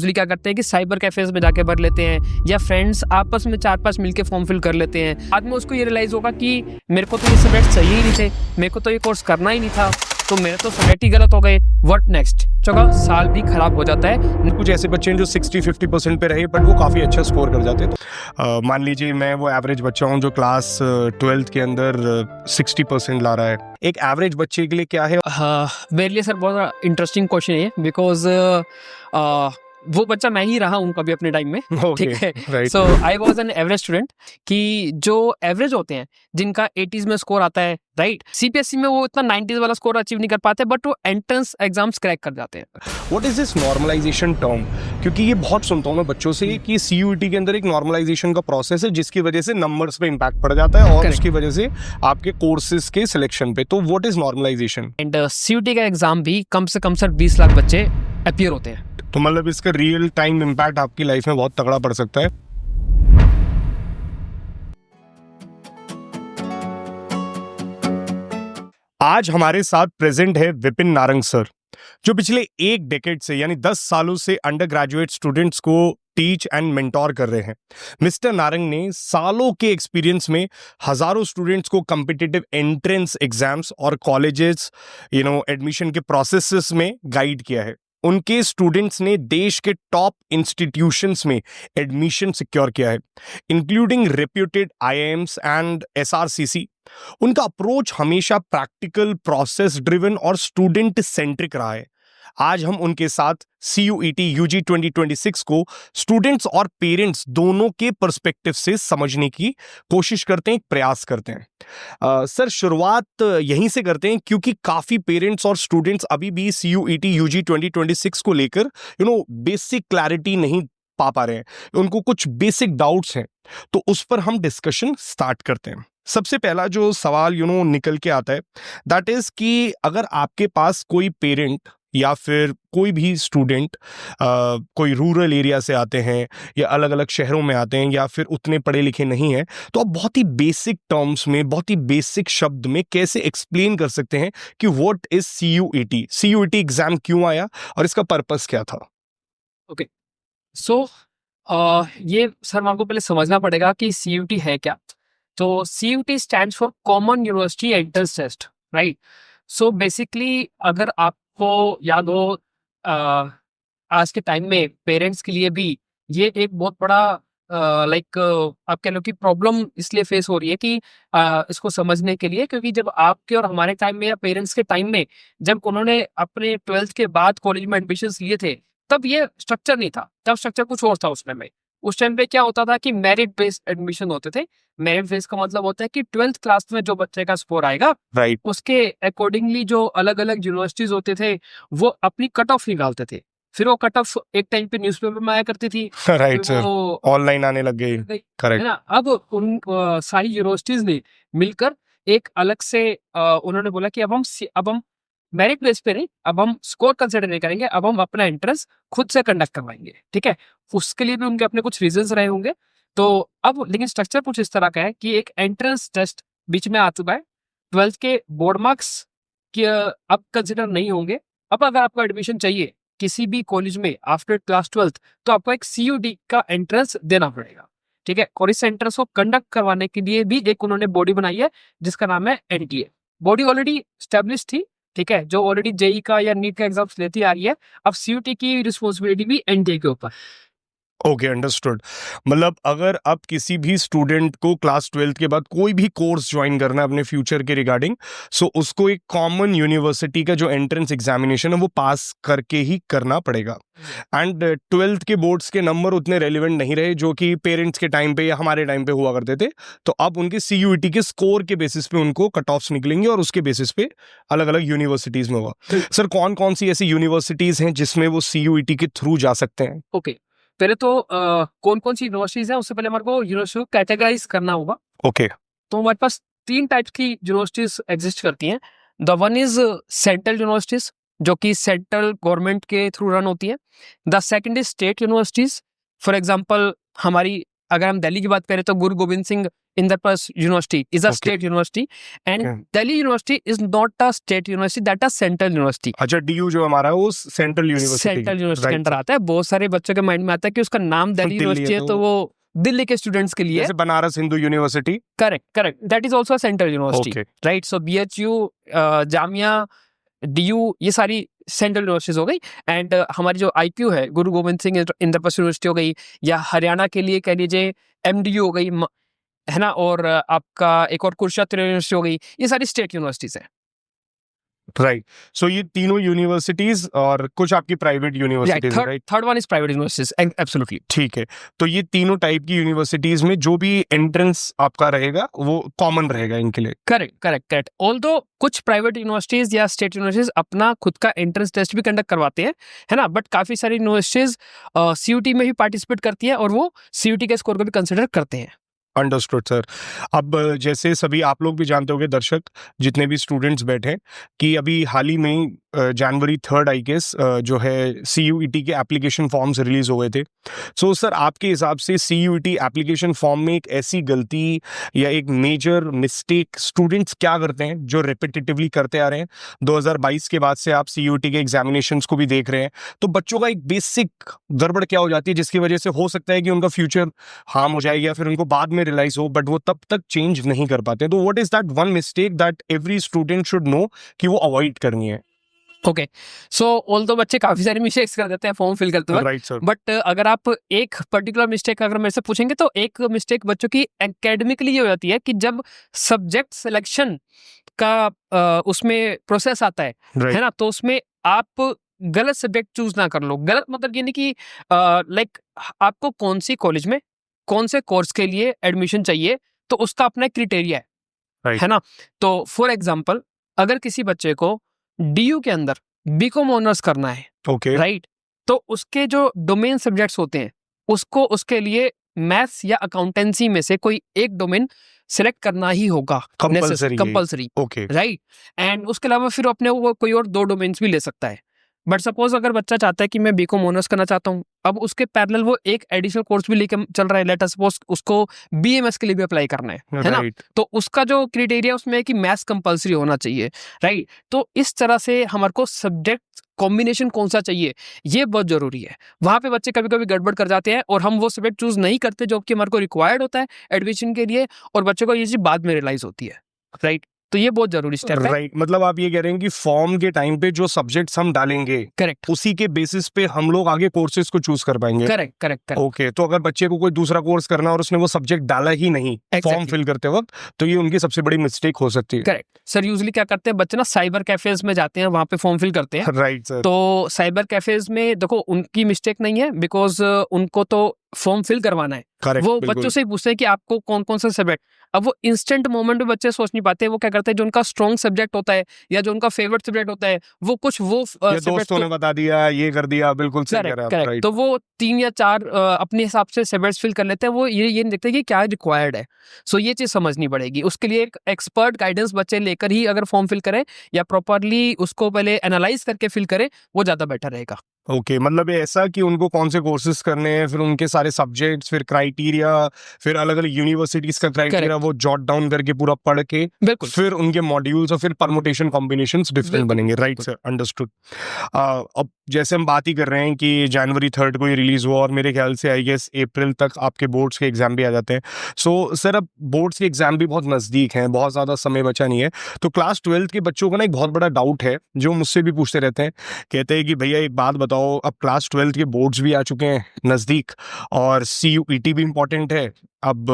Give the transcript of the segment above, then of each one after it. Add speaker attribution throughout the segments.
Speaker 1: Usually क्या करते हैं कि साइबर कैफेज में जाके भर लेते हैं या फ्रेंड्स आपस में 4-5 मिलके फॉर्म फिल कर लेते हैं। बाद में उसको ये रियलाइज होगा कि मेरे को तो ये सब्जेक्ट सही ही नहीं थे, मेरे को तो ये कोर्स करना ही नहीं था, तो मेरे तो सब्जेक्ट ही गलत हो गए। What next? जगह साल भी खराब हो जाता है।
Speaker 2: कुछ ऐसे बच्चे हैं जो 60-50% पे रहे बट वो काफ़ी अच्छा स्कोर कर जाते हैं। तो मान लीजिए मैं वो एवरेज बच्चा हूँ जो क्लास 12th के अंदर 60% ला रहा है। एक एवरेज बच्चे के लिए क्या है?
Speaker 1: मेरे लिए सर बहुत इंटरेस्टिंग क्वेश्चन है, बिकॉज वो बच्चा मैं ही रहा हूँ कभी अपने टाइम में। ठीक है,
Speaker 2: right.
Speaker 1: So I was an average student. कि जो एवरेज होते हैं जिनका 80s में स्कोर आता है, राइट, सीपीएसई में वो इतना 90s वाला स्कोर अचीव नहीं कर पाते, बट वो एंट्रेंस एग्जाम्स क्रैक कर जाते हैं।
Speaker 2: What is this normalisation term? क्योंकि ये बहुत सुनता हूँ मैं बच्चों से कि सीयूईटी के अंदर एक नॉर्मलाइजेशन का प्रोसेस है जिसकी वजह से नंबर्स पे इम्पैक्ट पड़ जाता है और
Speaker 1: Correct.
Speaker 2: उसकी वजह से आपके कोर्सेज के सिलेक्शन पे। तो what is normalisation?
Speaker 1: And CUET का एग्जाम भी कम से कम सर 20 लाख बच्चे अपीयर होते हैं।
Speaker 2: तो मतलब इसका रियल टाइम इम्पैक्ट आपकी लाइफ में बहुत तगड़ा पड़ सकता है। आज हमारे साथ प्रेजेंट है विपिन नारंग सर, जो पिछले एक डेकेड से यानी 10 सालों से अंडर ग्रेजुएट स्टूडेंट्स को टीच एंड मेंटोर कर रहे हैं। मिस्टर नारंग ने सालों के एक्सपीरियंस में हजारों स्टूडेंट्स को कॉम्पिटिटिव एंट्रेंस एग्जाम्स और कॉलेजेस एडमिशन के प्रोसेसेस में गाइड किया है। उनके स्टूडेंट्स ने देश के टॉप इंस्टीट्यूशंस में एडमिशन सिक्योर किया है, including reputed IIMs and SRCC. उनका अप्रोच हमेशा प्रैक्टिकल, प्रोसेस ड्रिवन और स्टूडेंट सेंट्रिक रहा है। आज हम उनके साथ CUET UG 2026 को स्टूडेंट्स और पेरेंट्स दोनों के पर्सपेक्टिव से समझने की कोशिश करते हैं, एक प्रयास करते हैं। सर, शुरुआत यहीं से करते हैं क्योंकि काफी पेरेंट्स और स्टूडेंट्स अभी भी CUET UG 2026 को लेकर बेसिक क्लैरिटी नहीं पा रहे हैं। उनको कुछ बेसिक डाउट्स हैं, तो उस पर हम डिस्कशन स्टार्ट करते हैं। सबसे पहला जो सवाल निकल के आता है, दैट इज कि अगर आपके पास कोई पेरेंट या फिर कोई भी स्टूडेंट कोई रूरल एरिया से आते हैं या अलग अलग शहरों में आते हैं या फिर उतने पढ़े लिखे नहीं हैं, तो आप बहुत ही बेसिक टर्म्स में, बहुत ही बेसिक शब्द में कैसे एक्सप्लेन कर सकते हैं कि व्हाट इज CUET एग्जाम क्यों आया और इसका पर्पस क्या था?
Speaker 1: ओके, सो ये सर आपको पहले समझना पड़ेगा कि CUT है क्या। तो CUT stands for common university entrance test, right. So basically अगर आपको याद हो, आज के टाइम में पेरेंट्स के लिए भी ये एक बहुत बड़ा लाइक आप कह लो कि प्रॉब्लम इसलिए फेस हो रही है कि इसको समझने के लिए, क्योंकि जब आपके और हमारे टाइम में या पेरेंट्स के टाइम में जब उन्होंने अपने 12th के बाद कॉलेज में एडमिशन लिए थे, तब ये स्ट्रक्चर नहीं था। तब स्ट्रक्चर कुछ और था उस टाइम में। उस टाइम पे क्या होता था कि मेरिट बेस्ड एडमिशन होते थे। मेरिट बेस्ड का मतलब होता है कि 12th क्लास में जो बच्चे का स्कोर आएगा,
Speaker 2: राइट।
Speaker 1: उसके अकॉर्डिंगली जो अलग अलग यूनिवर्सिटीज होते थे वो अपनी कट ऑफ निकालते थे। फिर वो कट ऑफ एक टाइम पे न्यूज़पेपर में आया करती थी।
Speaker 2: राइट सर,
Speaker 1: वो
Speaker 2: ऑनलाइन आने लग गई।
Speaker 1: है
Speaker 2: करेक्ट।
Speaker 1: ना। अब उन सारी यूनिवर्सिटीज ने मिलकर एक अलग से उन्होंने बोला कि अब हम मेरिट बेस पे नहीं, अब हम स्कोर कंसिडर नहीं करेंगे, अब हम अपना एंट्रेंस खुद से कंडक्ट करवाएंगे। ठीक है, उसके लिए भी उनके अपने कुछ रीजंस रहे होंगे। तो अब लेकिन स्ट्रक्चर कुछ इस तरह का है कि एक एंट्रेंस टेस्ट बीच में आ चुका है। 12th के बोर्ड मार्क्स कि अब कंसिडर नहीं होंगे। अब अगर आपको एडमिशन चाहिए किसी भी कॉलेज में आफ्टर क्लास 12th, तो आपको एक CUD का एंट्रेंस देना पड़ेगा। ठीक है, और इस एंट्रेंस को कंडक्ट करवाने के लिए भी एक उन्होंने बॉडी बनाई है जिसका नाम है NTA। बॉडी ऑलरेडी स्टेब्लिश थी, ठीक है, जो ऑलरेडी जेई का या नीट का एग्जाम्स लेती आ रही है। अब CUT की रिस्पॉन्सिबिलिटी भी NTA के ऊपर।
Speaker 2: Okay, understood. मतलब अगर अब किसी भी स्टूडेंट को क्लास 12th के बाद कोई भी कोर्स ज्वाइन करना है अपने फ्यूचर के रिगार्डिंग, सो उसको एक कॉमन यूनिवर्सिटी का जो एंट्रेंस एग्जामिनेशन है वो पास करके ही करना पड़ेगा। एंड 12th के बोर्ड्स के नंबर उतने रेलिवेंट नहीं रहे जो कि पेरेंट्स के टाइम पे या हमारे टाइम पे हुआ करते थे। तो अब उनके CUET के स्कोर के बेसिस पे उनको कट ऑफ्स निकलेंगे और उसके बेसिस पे अलग अलग यूनिवर्सिटीज में होगा। सर, कौन कौन सी ऐसी यूनिवर्सिटीज हैं जिसमें वो CUET के थ्रू जा सकते हैं?
Speaker 1: ओके, पहले तो कौन कौन सी यूनिवर्सिटीज हैं उससे पहले हमारे को यूनिवर्सिटी को कैटेगराइज करना होगा।
Speaker 2: ओके।
Speaker 1: तो हमारे पास 3 टाइप्स की यूनिवर्सिटीज एग्जिस्ट करती हैं। The one is central universities, जो कि सेंट्रल गवर्नमेंट के थ्रू रन होती है। The second is state universities, for example हमारी अगर हम दिल्ली की बात करें तो गुरु Govind Singh Indraprastha university is a
Speaker 2: Okay.
Speaker 1: State university and
Speaker 2: Okay.
Speaker 1: Delhi university is not a state university, that a central university.
Speaker 2: अच्छा, डीयू जो हमारा है वो सेंट्रल यूनिवर्सिटी
Speaker 1: सेंट्रल यूनिवर्सिटी के अंडर आता है। बहुत सारे बच्चों के माइंड में आता है कि उसका नाम दिल्ली
Speaker 2: दिल्ली
Speaker 1: यूनिवर्सिटी
Speaker 2: है
Speaker 1: है तो वो दिल्ली के स्टूडेंट्स के लिए।
Speaker 2: जैसे Banaras Hindu university.
Speaker 1: Correct correct, that is also central university,
Speaker 2: okay,
Speaker 1: right. So BHU, Jamia, DU, ये सारी सेंट्रल यूनिवर्सिटीज हो गई। एंड हमारी जो IPU है, गुरु गोविंद सिंह इंद्रप्रस्थ यूनिवर्सिटी हो गई, या हरियाणा के लिए कह लीजिए MDU हो गई, है ना, और आपका एक और कुरुक्षेत्र यूनिवर्सिटी हो गई, ये सारी स्टेट यूनिवर्सिटीज है।
Speaker 2: राइट। सो ये तीनों यूनिवर्सिटीज और कुछ आपकी private universities, right?
Speaker 1: Third one is private universities, absolutely.
Speaker 2: ठीक है, तो ये तीनों टाइप की यूनिवर्सिटीज में जो भी एंट्रेंस आपका रहेगा वो कॉमन रहेगा इनके लिए।
Speaker 1: Correct correct correct. ऑल्दो कुछ प्राइवेट यूनिवर्सिटीज या स्टेट यूनिवर्सिटीज अपना खुद का एंट्रेंस टेस्ट भी कंडक्ट करवाते हैं, है ना, बट काफी सारी यूनिवर्सिटीज CUT में भी पार्टिसिपेट करती है और वो CUT के स्कोर को भी कंसिडर करते हैं।
Speaker 2: Understood sir. अब जैसे सभी आप लोग भी जानते होंगे, दर्शक जितने भी स्टूडेंट्स बैठे हैं, कि अभी हाल ही में जनवरी 3 आई गेस जो है CUET के एप्लीकेशन फॉर्म्स रिलीज हुए थे। सो सर, आपके हिसाब से CUET एप्लीकेशन फॉर्म में एक ऐसी गलती या एक मेजर मिस्टेक स्टूडेंट्स क्या करते हैं जो रिपीटेटिवली करते आ रहे हैं? 2022 के बाद से आप CUET के एग्जामिनेशंस को भी देख रहे हैं, तो बच्चों का एक बेसिक गड़बड़ क्या हो जाती है जिसकी वजह से हो सकता है कि उनका फ्यूचर हार्म हो जाएगा, फिर उनको बाद में रियलाइज हो, बट वो तब तक चेंज नहीं कर पाते। तो what is that one mistake that every student should know कि वो अवॉइड करनी है?
Speaker 1: ओके, सो ऑल्दो बच्चे काफी सारी मिस्टेक्स कर देते हैं फॉर्म फिल करते वक्त,
Speaker 2: राइट सर।
Speaker 1: बट अगर आप एक पर्टिकुलर मिस्टेक अगर मेरे से पूछेंगे तो एक मिस्टेक बच्चों की एकेडमिकली ये हो जाती है कि जब सब्जेक्ट सिलेक्शन का उसमें प्रोसेस आता है
Speaker 2: राइट,
Speaker 1: ना, तो उसमें आप गलत सब्जेक्ट चूज ना कर लो। गलत मतलब ये नहीं कि लाइक आपको कौन सी कॉलेज में कौन से कोर्स के लिए एडमिशन चाहिए, तो उसका अपना क्राइटेरिया है,
Speaker 2: Right.
Speaker 1: है ना। तो फॉर एग्जाम्पल, अगर किसी बच्चे को DU के अंदर BCom ऑनर्स करना है,
Speaker 2: ओके,
Speaker 1: राइट, तो उसके जो डोमेन सब्जेक्ट्स होते हैं उसको उसके लिए मैथ्स या अकाउंटेंसी में से कोई एक डोमेन सिलेक्ट करना ही होगा, कंपल्सरी,
Speaker 2: ओके,
Speaker 1: राइट। एंड उसके अलावा फिर अपने वो कोई और 2 डोमेन्स भी ले सकता है। बट सपोज अगर बच्चा चाहता है कि मैं BCom ऑनर्स करना चाहता हूँ, अब उसके पैरेलल वो एक एडिशनल कोर्स भी लेके चल रहा है, लेट अस सपोज उसको BMS के लिए भी अप्लाई करना है ना,
Speaker 2: राइट,
Speaker 1: तो उसका जो क्राइटेरिया उसमें है कि मैथ्स कंपल्सरी होना चाहिए, राइट। तो इस तरह से हमारे को सब्जेक्ट कॉम्बिनेशन कौन सा चाहिए ये बहुत जरूरी है। वहां पे बच्चे कभी कभी गड़बड़ कर जाते हैं और हम वो सब्जेक्ट चूज नहीं करते जो कि हमारे को रिक्वायर्ड होता है एडमिशन के लिए, और बच्चों को ये चीज बाद में रियलाइज होती है, राइट। तो ये बहुत जरूरी स्टेप है।
Speaker 2: राइट। मतलब आप ये कह रहे हैं कि फॉर्म के टाइम पे जो सब्जेक्ट्स हम डालेंगे,
Speaker 1: करेक्ट
Speaker 2: उसी के बेसिस पे हम लोग आगे कोर्सेज को चूज कर पाएंगे।
Speaker 1: करेक्ट करेक्ट
Speaker 2: ओके, तो अगर बच्चे को कोई दूसरा कोर्स करना और उसने वो सब्जेक्ट डाला ही नहीं फॉर्म फिल करते वक्त, तो ये उनकी सबसे बड़ी मिस्टेक हो सकती है।
Speaker 1: Correct sir. यूजुअली क्या करते हैं बच्चे ना, साइबर कैफेज में जाते हैं, वहां पे फॉर्म फिल करते हैं।
Speaker 2: Right sir.
Speaker 1: तो साइबर कैफेज में देखो उनकी मिस्टेक नहीं है, बिकॉज उनको तो फॉर्म फिल करवाना है।
Speaker 2: करेक्ट,
Speaker 1: वो
Speaker 2: बिल्कुल।
Speaker 1: बच्चों से ही पूछते हैं कि आपको कौन कौन सा सब्जेक्ट। अब वो इंस्टेंट मोमेंट में बच्चे सोच नहीं पाते, वो क्या करते हैं जो उनका स्ट्रॉन्ग सब्जेक्ट होता है या जो उनका फेवरेट सब्जेक्ट होता है, वो कुछ वो
Speaker 2: या दोस्तों ने बता दिया, ये कर दिया, बिल्कुल सही कह रहे हैं आप,
Speaker 1: करेक्ट।
Speaker 2: राइट।
Speaker 1: तो वो 3 या 4 अपने हिसाब से सब्जेक्ट्स फिल कर लेते हैं, वो ये नहीं देखते कि क्या रिक्वायर्ड है। सो ये चीज समझनी पड़ेगी। उसके लिए एक एक्सपर्ट गाइडेंस बच्चे लेकर ही अगर फॉर्म फिल करें या प्रॉपरली उसको पहले एनालाइज करके फिल करें, वो ज्यादा बेटर रहेगा।
Speaker 2: ओके, मतलब ये ऐसा कि उनको कौन से कोर्सेज करने हैं, फिर उनके सारे सब्जेक्ट्स, फिर क्राइटेरिया, फिर अलग अलग यूनिवर्सिटीज का क्राइटेरिया वो जॉट डाउन करके पूरा पढ़ के,
Speaker 1: बिल्कुल,
Speaker 2: फिर उनके मॉड्यूल्स और फिर परमुटेशन कॉम्बिनेशंस डिफरेंट बनेंगे। Right sir, understood. अब जैसे हम बात ही कर रहे हैं कि जनवरी 3 को ये रिलीज हुआ और मेरे ख्याल से आई गेस अप्रैल तक आपके बोर्ड्स के एग्जाम भी आ जाते हैं। सो सर, अब बोर्ड्स के एग्जाम भी बहुत नजदीक हैं, बहुत ज्यादा समय बचा नहीं है। तो क्लास 12 के बच्चों का ना एक बहुत बड़ा डाउट है जो मुझसे भी पूछते रहते हैं, कहते हैं कि भैया एक बात बताओ, अब क्लास 12 के बोर्ड्स भी आ चुके हैं नजदीक और CUET भी इंपॉर्टेंट है। अब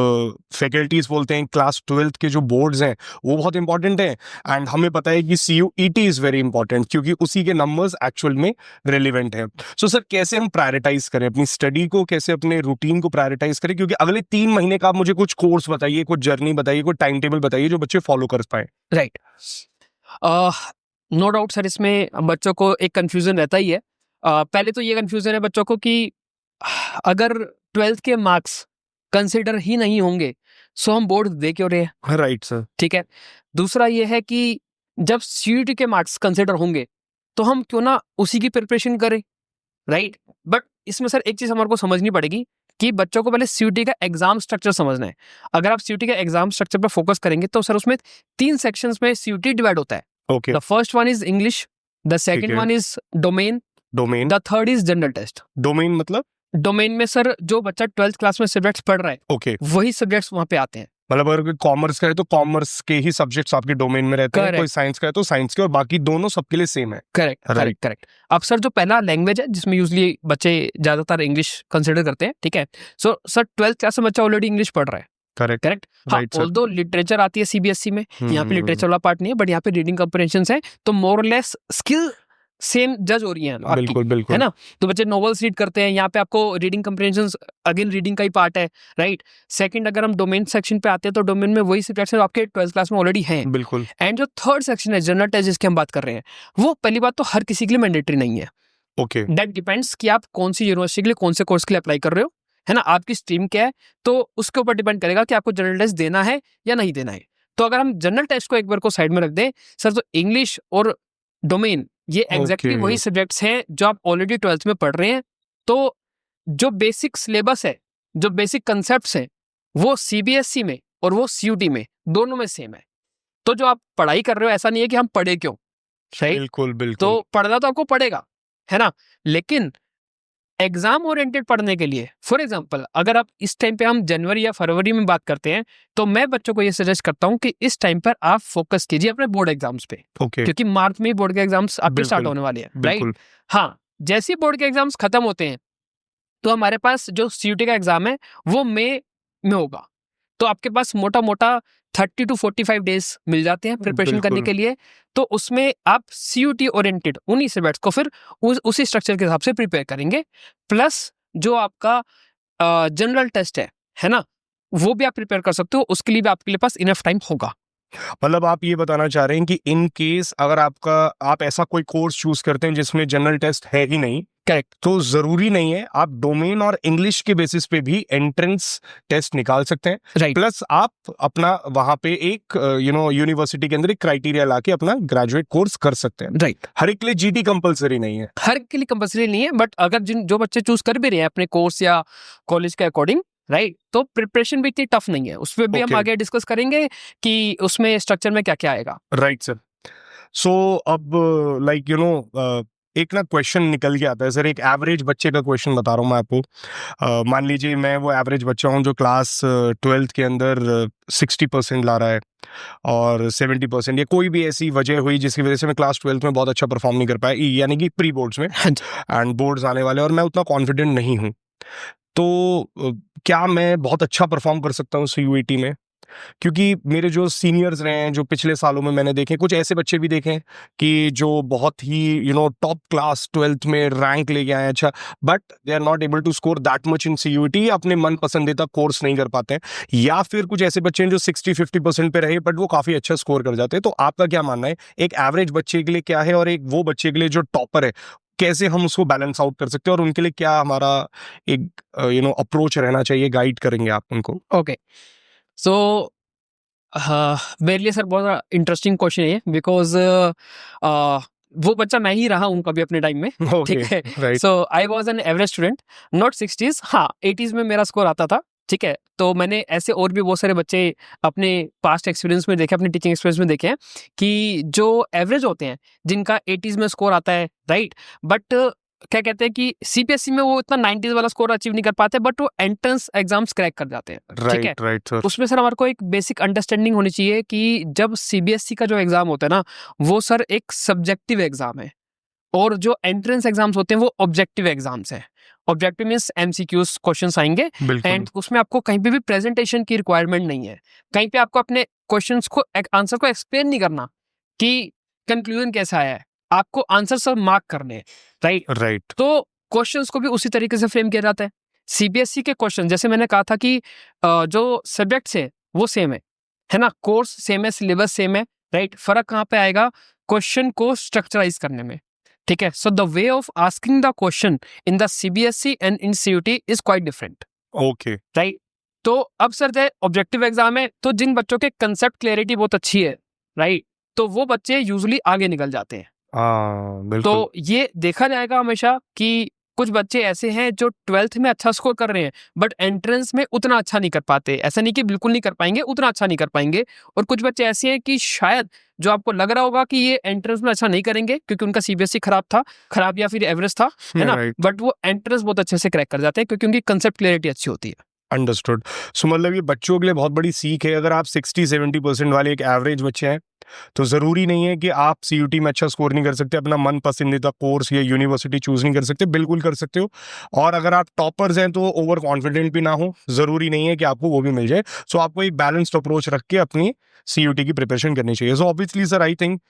Speaker 2: फैकल्टीज बोलते हैं क्लास 12 के जो बोर्ड्स हैं वो बहुत इंपॉर्टेंट है, एंड हमें पता है कि CUET इज वेरी इंपॉर्टेंट क्योंकि उसी के नंबर्स एक्चुअल में रेलिवेंट है। सो सर, कैसे हम प्रायोरिटाइज करें अपनी स्टडी को, कैसे अपने रूटीन को प्रायोरिटाइज करें, क्योंकि अगले 3 महीने का आप मुझे कुछ कोर्स बताइए, कुछ जर्नी बताइए, कुछ टाइम टेबल बताइए जो बच्चे फॉलो कर पाए।
Speaker 1: राइट। नो डाउट सर, इसमें बच्चों को एक कंफ्यूजन रहता ही है। पहले तो ये कंफ्यूजन है बच्चों को कि अगर 12th के मार्क्स कंसिडर ही नहीं होंगे सो हम बोर्ड दे क्यों रहे हैं।
Speaker 2: Right sir.
Speaker 1: ठीक है। दूसरा ये है कि जब CUET के मार्क्स कंसिडर होंगे तो हम क्यों ना उसी की प्रिपरेशन करें, राइट। बट इसमें सर एक चीज हमारे को समझनी पड़ेगी कि बच्चों को पहले सीयूटी का एग्जाम स्ट्रक्चर समझना है। अगर आप सीयूटी के एग्जाम स्ट्रक्चर पर फोकस करेंगे तो सर उसमें 3 सेक्शंस में सीयूटी डिवाइड होता है।
Speaker 2: Okay,
Speaker 1: the first one is English, the second
Speaker 2: है।
Speaker 1: One is domain,
Speaker 2: domain,
Speaker 1: the third is general test.
Speaker 2: Domain मतलब
Speaker 1: डोमेन में सर जो बच्चा 12th क्लास में सब्जेक्ट्स पढ़ रहा है
Speaker 2: ओके,
Speaker 1: वही सब्जेक्ट्स वहां पे आते हैं।
Speaker 2: मतलब अगर कोई कॉमर्स का है तो कॉमर्स के ही सब्जेक्ट्स आपके डोमेन में रहते हैं,
Speaker 1: Correct.
Speaker 2: कोई साइंस का है तो साइंस के, और बाकी दोनों सबके लिए सेम है।
Speaker 1: Correct
Speaker 2: Right.
Speaker 1: Correct correct. अब सर जो पहला लैंग्वेज है जिसमें यूजली बच्चे ज्यादातर इंग्लिश कंसिडर करते हैं, ठीक है। सो सर 12th क्लास में बच्चा ऑलरेडी इंग्लिश पढ़ रहा है,
Speaker 2: करेक्ट,
Speaker 1: करेक्ट। हाँ,
Speaker 2: Right, sir.
Speaker 1: ऑल्दो लिटरेचर आती है सीबीएसई में, यहाँ पे लिटरेचर वाला पार्ट नहीं है, बट यहाँ पे रीडिंग कॉम्प्रिहेंशन है, तो मोर और लेस स्किल सेम जज हो रही है आपकी,
Speaker 2: बिल्कुल बिल्कुल,
Speaker 1: है ना। तो बच्चे नॉवेल्स रीड करते हैं, यहाँ पे आपको रीडिंग कॉम्प्रिहेंशन अगेन रीडिंग का ही पार्ट है, राइट। सेकंड अगर हम डोमेन सेक्शन पे आते हैं तो डोमेन में वही सब्जेक्ट्स हैं जो आपके 12th क्लास में ऑलरेडी हैं।
Speaker 2: बिल्कुल,
Speaker 1: एंड जो थर्ड सेक्शन है जनरल टेस्ट जिसकी हम बात कर रहे हैं, वो पहली बात तो हर किसी के लिए मैंडेटरी नहीं है।
Speaker 2: ओके,
Speaker 1: दैट डिपेंड्स कि आप कौन सी यूनिवर्सिटी के लिए कौन से कोर्स के लिए अप्लाई कर रहे हो, है ना, आपकी स्ट्रीम क्या है, तो उसके ऊपर डिपेंड करेगा कि आपको जनरल टेस्ट देना है या नहीं देना है। तो अगर हम जनरल टेस्ट को एक बार को साइड में रख दें सर, तो इंग्लिश और डोमेन ये एग्जैक्टली
Speaker 2: Okay.
Speaker 1: वही सब्जेक्ट्स हैं जो आप ऑलरेडी 12th में पढ़ रहे हैं। तो जो बेसिक सिलेबस है, जो बेसिक कंसेप्ट्स हैं, वो सीबीएसई में और वो सीयूटी में दोनों में सेम है। तो जो आप पढ़ाई कर रहे हो, ऐसा नहीं है कि हम पढ़े क्यों, सही।
Speaker 2: बिल्कुल बिल्कुल,
Speaker 1: तो पढ़ना तो आपको पड़ेगा, है ना, लेकिन एग्जाम ओरिएंटेड पढ़ने के लिए, फॉर एग्जांपल अगर आप इस टाइम पे हम जनवरी या फरवरी में बात करते हैं, तो मैं बच्चों को ये सजेस्ट करता हूँ कि इस टाइम पर आप फोकस कीजिए अपने बोर्ड एग्जाम्स पे,
Speaker 2: ओके,
Speaker 1: क्योंकि मार्च में ही बोर्ड के एग्जाम्स आपके स्टार्ट
Speaker 2: बिल्कुल,
Speaker 1: होने वाले हैं,
Speaker 2: बिल्कुल,
Speaker 1: राइट। हाँ, जैसे ही बोर्ड के एग्जाम्स खत्म होते हैं तो हमारे पास जो सीयूटी का एग्जाम है वो मई में होगा। तो आपके पास मोटा मोटा 30 to 45 डेज मिल जाते हैं प्रिपरेशन करने
Speaker 2: बिल्कुल।
Speaker 1: के लिए। तो उसमें आप सीयूटी ओरिएंटेड उन्हीं सब्जेक्ट्स को फिर उसी स्ट्रक्चर के हिसाब से प्रिपेयर करेंगे, प्लस जो आपका जनरल टेस्ट है ना, वो भी आप प्रिपेयर कर सकते हो, उसके लिए भी आपके लिए पास इनफ टाइम होगा।
Speaker 2: मतलब आप ये बताना चाह रहे हैं कि इन केस अगर आप ऐसा कोई कोर्स चूज करते हैं जिसमें जनरल टेस्ट है ही नहीं,
Speaker 1: करेक्ट,
Speaker 2: तो जरूरी नहीं है, आप डोमेन और इंग्लिश के बेसिस पे भी एंट्रेंस टेस्ट निकाल सकते हैं,
Speaker 1: राइट,
Speaker 2: प्लस आप अपना वहां पे एक यूनिवर्सिटी के अंदर एक क्राइटेरिया लाके अपना ग्रेजुएट कोर्स कर सकते हैं।
Speaker 1: राइट।
Speaker 2: हर एक के लिए जीटी कंपलसरी नहीं है।
Speaker 1: हर के लिए कंपल्सरी नहीं है, बट अगर जो बच्चे चूज कर भी रहे हैं अपने कोर्स या कॉलेज के अकॉर्डिंग, राइट, तो प्रिपरेशन भी इतनी टफ नहीं है। उस पर भी हम
Speaker 2: Okay.
Speaker 1: आगे डिस्कस करेंगे कि उसमें स्ट्रक्चर में क्या क्या आएगा।
Speaker 2: Right sir. सो अब लाइक एक ना क्वेश्चन निकल के आता है सर, एक एवरेज बच्चे का क्वेश्चन बता रहा हूँ मैं आपको। मान लीजिए मैं वो एवरेज बच्चा हूँ जो क्लास 12th के अंदर 60% ला रहा है और 70%, या कोई भी ऐसी वजह हुई जिसकी वजह से मैं क्लास 12th में बहुत अच्छा परफॉर्म नहीं कर पाया, यानी कि प्री बोर्ड्स में,
Speaker 1: हाँ जी।
Speaker 2: एंड बोर्ड्स आने वाले और मैं उतना कॉन्फिडेंट नहीं हूँ, तो क्या मैं बहुत अच्छा परफॉर्म कर सकता हूँ सीयूईटी में? क्योंकि मेरे जो सीनियर्स रहे हैं, जो पिछले सालों में मैंने देखे, कुछ ऐसे बच्चे भी देखे हैं कि जो बहुत ही टॉप क्लास 12th में रैंक लेके आए, अच्छा, but they are not able to score that much in CUET, अपने मन पसंदीदा कोर्स नहीं कर पाते हैं। या फिर कुछ ऐसे बच्चे हैं जो 60-50% पे रहे बट वो काफी अच्छा स्कोर कर जाते हैं। तो आपका क्या मानना है, एक एवरेज बच्चे के लिए क्या है और एक वो बच्चे के लिए जो टॉपर है, कैसे हम उसको बैलेंस आउट कर सकते हैं, और उनके लिए क्या हमारा एक अप्रोच रहना चाहिए, गाइड करेंगे आप उनको?
Speaker 1: ओके, सो मेरे लिए सर बहुत इंटरेस्टिंग क्वेश्चन है, बिकॉज वो बच्चा मैं ही रहा हूँ कभी अपने टाइम में, ठीक है।
Speaker 2: Right,
Speaker 1: so I was an average student, not 60s, हाँ 80s में मेरा स्कोर आता था, ठीक है। तो मैंने ऐसे और भी बहुत सारे बच्चे अपने पास्ट एक्सपीरियंस में देखे, अपने टीचिंग एक्सपीरियंस में देखे हैं कि जो एवरेज होते हैं जिनका 80s में स्कोर आता है, राइट, बट क्या कहते हैं कि सीबीएसई में वो इतना 90s वाला स्कोर अचीव नहीं कर पाते, बट वो एंट्रेंस एग्जाम्स क्रैक कर जाते हैं, ठीक है।
Speaker 2: Right sir.
Speaker 1: उसमें सर हमारे को एक बेसिक अंडरस्टैंडिंग होनी चाहिए कि जब सीबीएसई का जो एग्जाम होता है ना, वो सर एक सब्जेक्टिव एग्जाम है, और जो एंट्रेंस एग्जाम्स होते हैं वो ऑब्जेक्टिव एग्जाम्स हैं। ऑब्जेक्टिव मींस एमसीक्यूज क्वेश्चंस आएंगे,
Speaker 2: बिल्कुल,
Speaker 1: एंड उसमें आपको कहीं पे भी प्रेजेंटेशन की रिक्वायरमेंट नहीं है, कहीं पे आपको अपने क्वेश्चंस को आंसर को एक्सप्लेन नहीं करना कि कंक्लूजन कैसा आया है, आपको आंसर सब मार्क करने हैं, राइट।
Speaker 2: राइट,
Speaker 1: तो क्वेश्चंस को भी उसी तरीके से फ्रेम किया जाता है। सीबीएसई के क्वेश्चन, जैसे मैंने कहा था कि जो सब्जेक्ट्स है वो सेम है ना, कोर्स सेम है, सिलेबस सेम है, राइट। फर्क कहाँ पे आएगा, क्वेश्चन को स्ट्रक्चराइज करने में, ठीक है। So the way of asking the question in the CBSE and in CUET is quite different,
Speaker 2: okay,
Speaker 1: right. तो अब सर जय ऑब्जेक्टिव एग्जाम है, तो जिन बच्चों के कंसेप्ट क्लैरिटी बहुत अच्छी है, राइट, तो वो बच्चे यूजुअली आगे निकल जाते हैं।
Speaker 2: हाँ बिल्कुल,
Speaker 1: तो ये देखा जाएगा हमेशा कि कुछ बच्चे ऐसे हैं जो 12th में अच्छा स्कोर कर रहे हैं बट एंट्रेंस में उतना अच्छा नहीं कर पाते। ऐसा नहीं कि बिल्कुल नहीं कर पाएंगे, उतना अच्छा नहीं कर पाएंगे। और कुछ बच्चे ऐसे हैं कि शायद जो आपको लग रहा होगा कि ये एंट्रेंस में अच्छा नहीं करेंगे क्योंकि उनका सीबीएसई खराब या फिर एवरेज था, है ना,
Speaker 2: राइट,
Speaker 1: बट वो एंट्रेंस बहुत अच्छे से क्रैक कर जाते हैं क्योंकि उनकी कंसेप्ट क्लियरिटी अच्छी होती है।
Speaker 2: अंडरस्टूड। सो मतलब ये बच्चों के लिए बहुत बड़ी सीख है। अगर आप 60-70% वाले एक एवरेज बच्चे हैं तो ज़रूरी नहीं है कि आप सीयूटी में अच्छा स्कोर नहीं कर सकते, अपना मन पसंदीदा कोर्स या यूनिवर्सिटी चूज़ नहीं कर सकते, बिल्कुल कर सकते हो। और अगर आप टॉपर्स हैं तो ओवर कॉन्फिडेंट भी ना हो, ज़रूरी नहीं है कि आपको वो भी मिल जाए। सो आपको एक बैलेंस्ड अप्रोच रख के अपनी सीयूटी की प्रिपरेशन करनी चाहिए। So obviously sir I think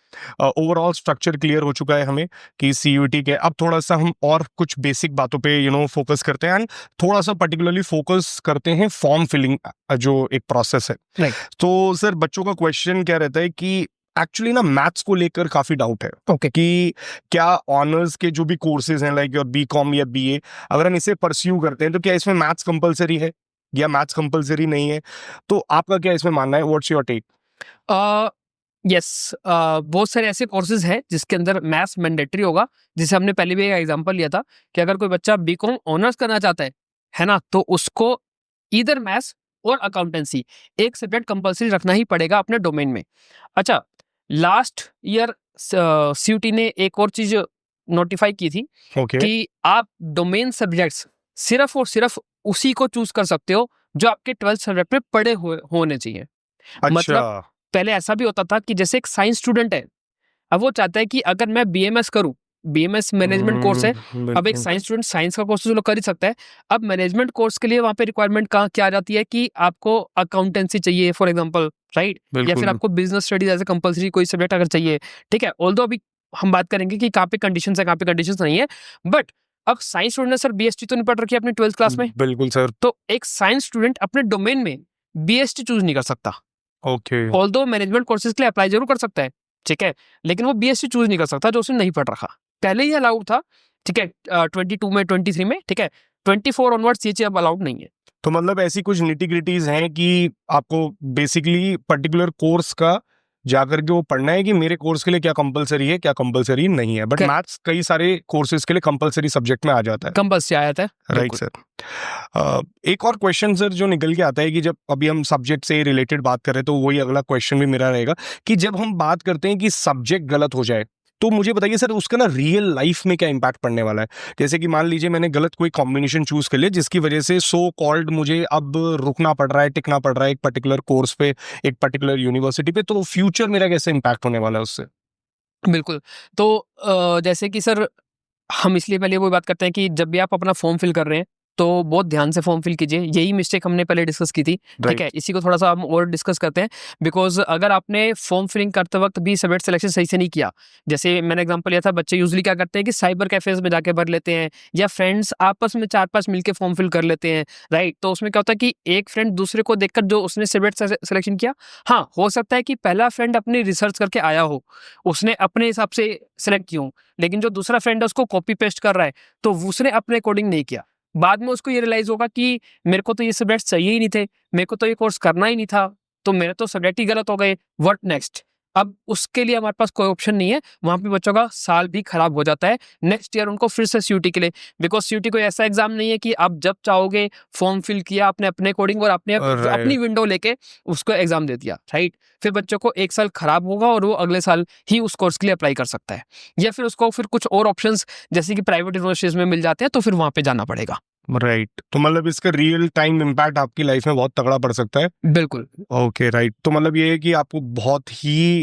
Speaker 2: overall structure clear हो चुका है हमें कि सीयूटी के। अब थोड़ा सा हम और कुछ बेसिक बातों पे फोकस करते हैं एंड थोड़ा सा पर्टिकुलरली फोकस करते हैं फॉर्म फिलिंग जो एक प्रोसेस है।
Speaker 1: राइट।
Speaker 2: तो सर बच्चों का क्वेश्चन क्या रहता है कि एक्चुअली ना मैथ्स को लेकर काफी डाउट है
Speaker 1: ओके।
Speaker 2: कि क्या ऑनर्स के जो भी कोर्सेज हैं लाइक योर बीकॉम या बीए, अगर हम इसे परस्यू करते हैं तो क्या इसमें मैथ्स कंपलसरी है या मैथ्स कंपलसरी नहीं है? तो आपका क्या इसमें मानना है? What's your take?
Speaker 1: यस, बहुत सारे ऐसे कोर्सेज हैं जिसके अंदर मैथ्स मैंडेटरी होगा। जैसे हमने पहले भी एक एग्जांपल लिया था कि अगर कोई बच्चा बीकॉम ऑनर्स करना चाहता है ना, तो उसको ईदर मैथ्स और अकाउंटेंसी एक सब्जेक्ट कंपलसरी रखना ही पड़ेगा अपने डोमेन में। अच्छा, लास्ट ईयर सीयूटी ने एक और चीज नोटिफाई की थी
Speaker 2: ओके,
Speaker 1: कि आप डोमेन सब्जेक्ट्स सिर्फ और सिर्फ उसी को चूज कर सकते हो जो आपके 12th सब्जेक्ट में पढ़े हुए होने चाहिए। मतलब
Speaker 2: अच्छा,
Speaker 1: पहले ऐसा भी होता था कि जैसे एक साइंस स्टूडेंट है, अब वो चाहता है कि अगर मैं बीएमएस करूं, बीएमएस मैनेजमेंट कोर्स है। अब एक साइंस स्टूडेंट साइंस का कोर्स तो चलो कर ही सकता है। अब मैनेजमेंट कोर्स के लिए वहां पे रिक्वायरमेंट कहाँ क्या आ जाती है कि आपको अकाउंटेंसी चाहिए फॉर एग्जांपल, राइट, या फिर
Speaker 2: बिल्कुल,
Speaker 1: आपको business studies as a compulsory कोई सब्जेक्ट अगर चाहिए, ठीक है। ऑल्दो अभी हम बात करेंगे कि कहाँ पे कंडीशंस है कहाँ पे कंडीशंस नहीं है, बट अब साइंस स्टूडेंट ने सर बीएसटी तो नहीं पढ़ रखी है अपनी 12th क्लास में,
Speaker 2: बिल्कुल सर,
Speaker 1: तो एक साइंस स्टूडेंट अपने डोमेन में बीएसटी चूज नहीं कर सकता।
Speaker 2: ओके,
Speaker 1: ऑल्दो मैनेजमेंट कोर्सेज के लिए अप्लाई जरूर कर सकता है, ठीक है, लेकिन वो बीएससी चूज नहीं कर सकता जो उसने नहीं पढ़ रखा। पहले ही अलाउड था, ठीक है, 22 में 23 में, ठीक है, 24 ऑनवर्ड्स ये चीज अब अलाउड नहीं है।
Speaker 2: तो मतलब ऐसी कुछ निटी-ग्रिटीज हैं कि आपको बेसिकली पर्टिकुलर कोर्स का जाकर के वो पढ़ना है कि मेरे कोर्स के लिए क्या कंपलसरी है, क्या कंपलसरी नहीं है। But
Speaker 1: Correct.
Speaker 2: मैथ्स कई सारे कोर्सेज के लिए कंपलसरी सब्जेक्ट में आ जाता है।
Speaker 1: कंपल्सरी आया था,
Speaker 2: राइट
Speaker 1: बिल्कुल।
Speaker 2: सर। एक और क्वेश्चन सर जो निकल के आता है कि जब अभी हम सब्जेक्ट से रिलेटेड बात कर रहे हैं तो वही अगला क्वेश्चन भी मेरा रहेगा कि जब हम बात करते हैं कि सब्जेक्ट गलत हो जाए तो मुझे बताइए सर उसका ना रियल लाइफ में क्या इम्पैक्ट पड़ने वाला है? जैसे कि मान लीजिए मैंने गलत कोई कॉम्बिनेशन चूज कर लिया जिसकी वजह से सो कॉल्ड मुझे अब रुकना पड़ रहा है, टिकना पड़ रहा है एक पर्टिकुलर कोर्स पे, एक पर्टिकुलर यूनिवर्सिटी पे, तो फ्यूचर मेरा कैसे इम्पैक्ट होने वाला है उससे?
Speaker 1: बिल्कुल। तो जैसे कि सर हम इसलिए पहले वो बात करते हैं कि जब भी आप अपना फॉर्म फिल कर रहे हैं तो बहुत ध्यान से फॉर्म फिल कीजिए। यही मिस्टेक हमने पहले डिस्कस की थी, ठीक
Speaker 2: राइट,
Speaker 1: है, इसी को थोड़ा सा हम और डिस्कस करते हैं। बिकॉज अगर आपने फॉर्म फिलिंग करते वक्त भी सब्जेक्ट सिलेक्शन सही से नहीं किया, जैसे मैंने एग्जांपल लिया था, बच्चे यूजुअली क्या करते हैं कि साइबर कैफेज में जाके भर लेते हैं या फ्रेंड्स आपस में 4-5 मिलके फॉर्म फिल कर लेते हैं, राइट। तो उसमें क्या होता है कि एक फ्रेंड दूसरे को देखकर जो उसने सब्जेक्ट सिलेक्शन किया, हाँ हो सकता है कि पहला फ्रेंड अपनी रिसर्च करके आया हो, उसने अपने हिसाब से सिलेक्ट की हो, लेकिन जो दूसरा फ्रेंड है उसको कॉपी पेस्ट कर रहा है तो उसने अपने अकॉर्डिंग नहीं किया। बाद में उसको ये रियलाइज होगा कि मेरे को तो ये सब्जेक्ट चाहिए ही नहीं थे, मेरे को तो ये कोर्स करना ही नहीं था, तो मेरे तो सब्जेक्ट ही गलत हो गए, व्हाट नेक्स्ट। अब उसके लिए हमारे पास कोई ऑप्शन नहीं है, वहां पे बच्चों का साल भी खराब हो जाता है। नेक्स्ट ईयर उनको फिर से सीयूटी के लिए, बिकॉज सीयूटी कोई ऐसा एग्जाम नहीं है कि आप जब चाहोगे फॉर्म फिल किया आपने अपने अकॉर्डिंग और आपने
Speaker 2: राइट,
Speaker 1: अपनी विंडो लेके उसको एग्जाम दे दिया, राइट। फिर बच्चों को एक साल खराब होगा और वो अगले साल ही उस कोर्स के लिए अप्लाई कर सकता है, या फिर उसको फिर कुछ और ऑप्शंस जैसे कि प्राइवेट यूनिवर्सिटीज में मिल जाते हैं तो फिर वहां पे जाना पड़ेगा।
Speaker 2: राइट। तो मतलब इसका रियल टाइम इम्पैक्ट आपकी लाइफ में बहुत तगड़ा पड़ सकता है।
Speaker 1: बिल्कुल।
Speaker 2: Okay, right. तो मतलब ये है कि आपको बहुत ही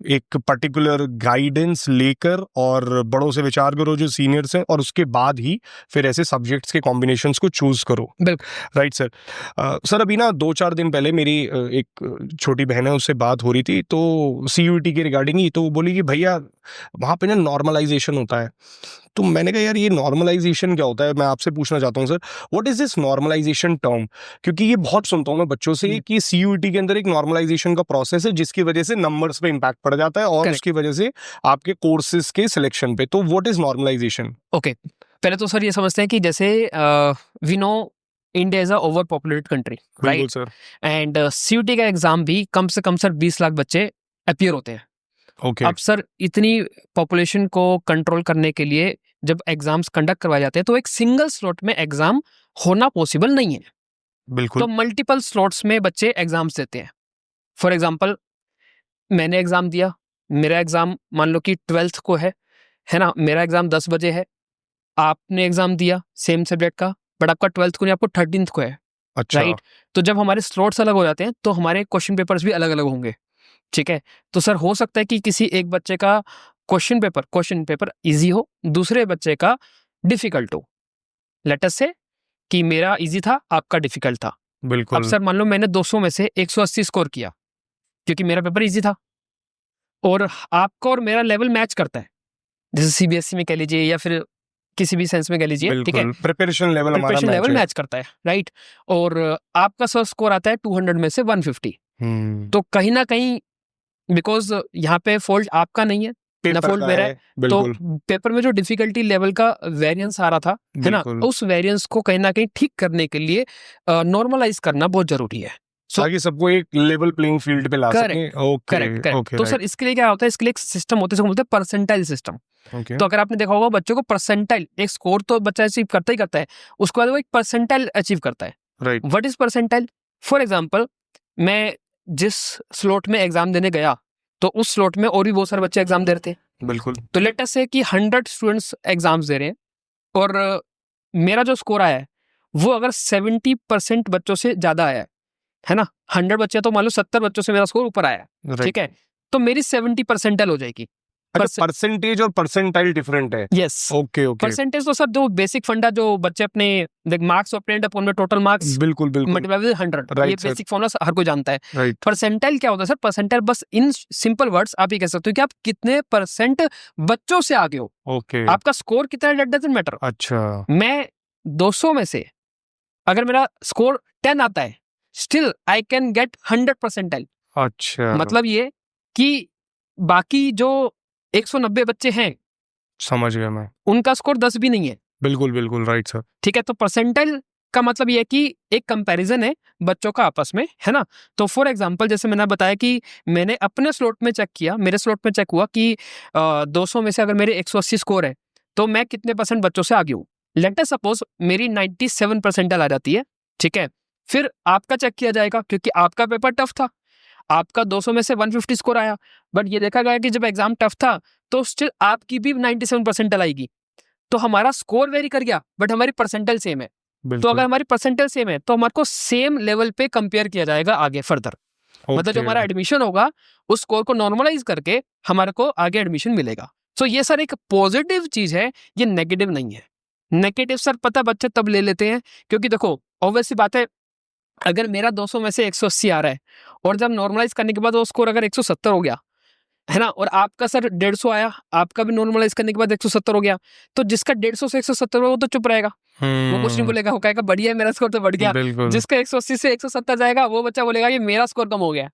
Speaker 2: एक पर्टिकुलर गाइडेंस लेकर और बड़ों से विचार करो जो सीनियर्स हैं और उसके बाद ही फिर ऐसे सब्जेक्ट्स के कॉम्बिनेशंस को चूज करो।
Speaker 1: बिल्कुल।
Speaker 2: Right sir. सर अभी ना 2-4 दिन पहले मेरी एक छोटी बहन है उससे बात हो रही थी तो सीयूईटी के रिगार्डिंग ही, तो वो बोली कि भैया वहाँ पे ना नॉर्मलाइजेशन होता है। तो मैंने कहा यार ये नॉर्मलाइजेशन क्या होता है? मैं आपसे पूछना चाहता हूँ sir, what is this normalisation term? क्योंकि ये बहुत सुनता हूँ मैं बच्चों से कि सीयूईटी के अंदर एक नॉर्मलाइजेशन का प्रोसेस है जिसकी वजह से नंबर्स पे इम्पैक्ट पड़ जाता है और
Speaker 1: Correct.
Speaker 2: उसकी वजह से आपके कोर्सेज के सिलेक्शन पे। तो व्हाट इज नॉर्मलाइजेशन?
Speaker 1: ओके, पहले तो सर ये समझते हैं कि जैसे we know India is a over populated country,
Speaker 2: बिल्कुल
Speaker 1: राइट,
Speaker 2: सर।
Speaker 1: एंड सीयूटी का एग्जाम भी कम से कम सर 20 लाख बच्चे अपियर होते हैं।
Speaker 2: ओके,
Speaker 1: अब सर इतनी पॉपुलेशन को कंट्रोल करने के लिए जब एग्जाम्स कंडक्ट करवाए जाते हैं तो एक सिंगल स्लॉट में एग्जाम होना पॉसिबल नहीं है,
Speaker 2: बिल्कुल
Speaker 1: तो मल्टीपल स्लॉट्स में बच्चे एग्जाम्स देते हैं। फॉर एग्जाम्पल मैंने एग्जाम दिया, मेरा एग्जाम मान लो कि 12th को है ना, मेरा एग्जाम 10 बजे है, आपने एग्जाम दिया सेम सब्जेक्ट का, बट आपका 12th को नहीं, आपको 13th को है,
Speaker 2: अच्छा
Speaker 1: राइट। तो जब हमारे स्लॉट्स अलग हो जाते हैं तो हमारे क्वेश्चन पेपर्स भी अलग अलग होंगे, ठीक है। तो सर हो सकता है कि किसी एक बच्चे का क्वेश्चन पेपर इजी हो, दूसरे बच्चे का डिफिकल्ट हो। लेट अस से कि मेरा इजी था, आपका डिफिकल्ट था। अब
Speaker 2: बिल्कुल
Speaker 1: सर मान लो मैंने 200 में से 180 स्कोर किया क्योंकि मेरा पेपर इजी था, और आपका और मेरा लेवल मैच करता है, जैसे सीबीएसई में कह लीजिए या फिर किसी भी सेंस में कह लीजिए, ठीक है,
Speaker 2: बिल्कुल प्रिपरेशन लेवल हमारा
Speaker 1: प्रिपरेशन लेवल
Speaker 2: मैच
Speaker 1: मैच करता है, राइट। और आपका सर स्कोर आता है 200 में से 150,
Speaker 2: है।
Speaker 1: तो कहीं ना कहीं बिकॉज यहाँ पे फॉल्ट आपका नहीं है ना
Speaker 2: पेपर
Speaker 1: फॉल्ट
Speaker 2: का
Speaker 1: मेरा
Speaker 2: है,
Speaker 1: है, तो
Speaker 2: बिल्कुल
Speaker 1: पेपर में जो डिफिकल्टी लेवल का वेरिएंस आ रहा था, है ना,
Speaker 2: बिल्कुल
Speaker 1: उस वेरिएंस को कहीं ना कहीं ठीक करने के लिए नॉर्मलाइज करना बहुत जरूरी है। So-
Speaker 2: ताकि सबको एक लेवल प्लेइंग फील्ड पे ला सके। Okay
Speaker 1: correct.
Speaker 2: ओके
Speaker 1: तो सर इसके लिए क्या होता है, इसके लिए एक सिस्टम होता है जिसको बोलते हैं परसेंटाइल सिस्टम।
Speaker 2: ओके
Speaker 1: तो अगर आपने देखा होगा बच्चों को परसेंटाइल, एक स्कोर तो बच्चा अचीव करता ही करता है, उसके बाद वो एक परसेंटाइल अचीव करता है।
Speaker 2: Right
Speaker 1: what is percentile? For example मैं जिस स्लॉट में एग्जाम देने गया तो उस स्लॉट में और भी बहुत सारे बच्चे एग्जाम दे रहे थे,
Speaker 2: बिल्कुल
Speaker 1: तो लेट अस से कि 100 स्टूडेंट्स एग्जाम्स दे रहे हैं और मेरा जो स्कोर आया है वो अगर 70% बच्चों से ज्यादा आया है ना, 100 बच्चे तो मान लो 70 बच्चों से मेरा स्कोर ऊपर आया है,
Speaker 2: राइट।
Speaker 1: ठीक है, तो मेरी 70 परसेंटाइल हो जाएगी।
Speaker 2: अच्छा परसेंटेज और परसेंटाइल डिफरेंट है।
Speaker 1: यस,
Speaker 2: ओके ओके
Speaker 1: परसेंटेज तो सर जो बेसिक फंडा जो बच्चे अपने marks obtained upon total marks
Speaker 2: बिल्कुल बिल्कुल
Speaker 1: मल्टीप्लाई विद 100,
Speaker 2: Right,
Speaker 1: ये
Speaker 2: sir.
Speaker 1: बेसिक फॉर्मूला हर कोई जानता है।
Speaker 2: राइट
Speaker 1: परसेंटाइल क्या होता है सर? परसेंटाइल बस इन सिंपल वर्ड्स आप ये कह सकते हो कि आप कितने परसेंट बच्चों से आगे हो,
Speaker 2: ओके
Speaker 1: आपका स्कोर कितना है, दैट डजंट मैटर।
Speaker 2: अच्छा
Speaker 1: मैं 200 में से अगर मेरा स्कोर 10 आता है, still I can get 100 percentile.
Speaker 2: अच्छा
Speaker 1: मतलब ये कि बाकी जो 190 बच्चे हैं
Speaker 2: समझ गया मैं।
Speaker 1: उनका स्कोर 10 भी नहीं है,
Speaker 2: बिल्कुल बिल्कुल राइट सर।
Speaker 1: ठीक है। तो परसेंटाइल का मतलब ये है कि एक कंपैरिजन है बच्चों का आपस में, है ना। तो फॉर एग्जांपल जैसे मैंने बताया कि मैंने अपने स्लॉट में चेक किया, मेरे स्लॉट में चेक हुआ कि 200 में से अगर मेरे 180 स्कोर है तो मैं कितने परसेंट बच्चों से आगे हूँ। लेट अस सपोज मेरी 97 परसेंटाइल आ जाती है, ठीक है। फिर आपका चेक किया जाएगा क्योंकि आपका पेपर टफ था, आपका 200 में से 150 स्कोर आया, बट ये देखा गया कि जब एग्जाम टफ था तो स्टिल आपकी भी 97 परसेंटाइल आएगी, तो हमारा स्कोर वेरी कर गया बट हमारी परसेंटाइल सेम है। तो
Speaker 2: बिल्कुल
Speaker 1: अगर हमारी परसेंटाइल सेम है तो हमारे को सेम लेवल पे कंपेयर किया जाएगा आगे फर्दर, मतलब जो
Speaker 2: ओके
Speaker 1: हमारा एडमिशन होगा उस स्कोर को नॉर्मलाइज करके हमारे को आगे एडमिशन मिलेगा। सो ये सर एक पॉजिटिव चीज है, ये नेगेटिव नहीं है। नेगेटिव सर पता बच्चे तब ले लेते हैं क्योंकि देखो ऑब्वियस सी बात है, अगर मेरा 200 में से 180 आ रहा है और जब नॉर्मलाइज करने के बाद वो स्कोर अगर 170 हो गया, है ना, और आपका सर 150 आया, आपका भी नॉर्मलाइज करने के बाद 170 हो गया, तो जिसका 150 से 170 हो वो तो चुप रहेगा, वो कुछ नहीं बोलेगा, वो कहेगा बढ़िया है मेरा स्कोर तो बढ़ गया।
Speaker 2: बिल्कुल
Speaker 1: जिसका 180 से 170 जाएगा वो बच्चा बोलेगा ये मेरा स्कोर कम हो गया,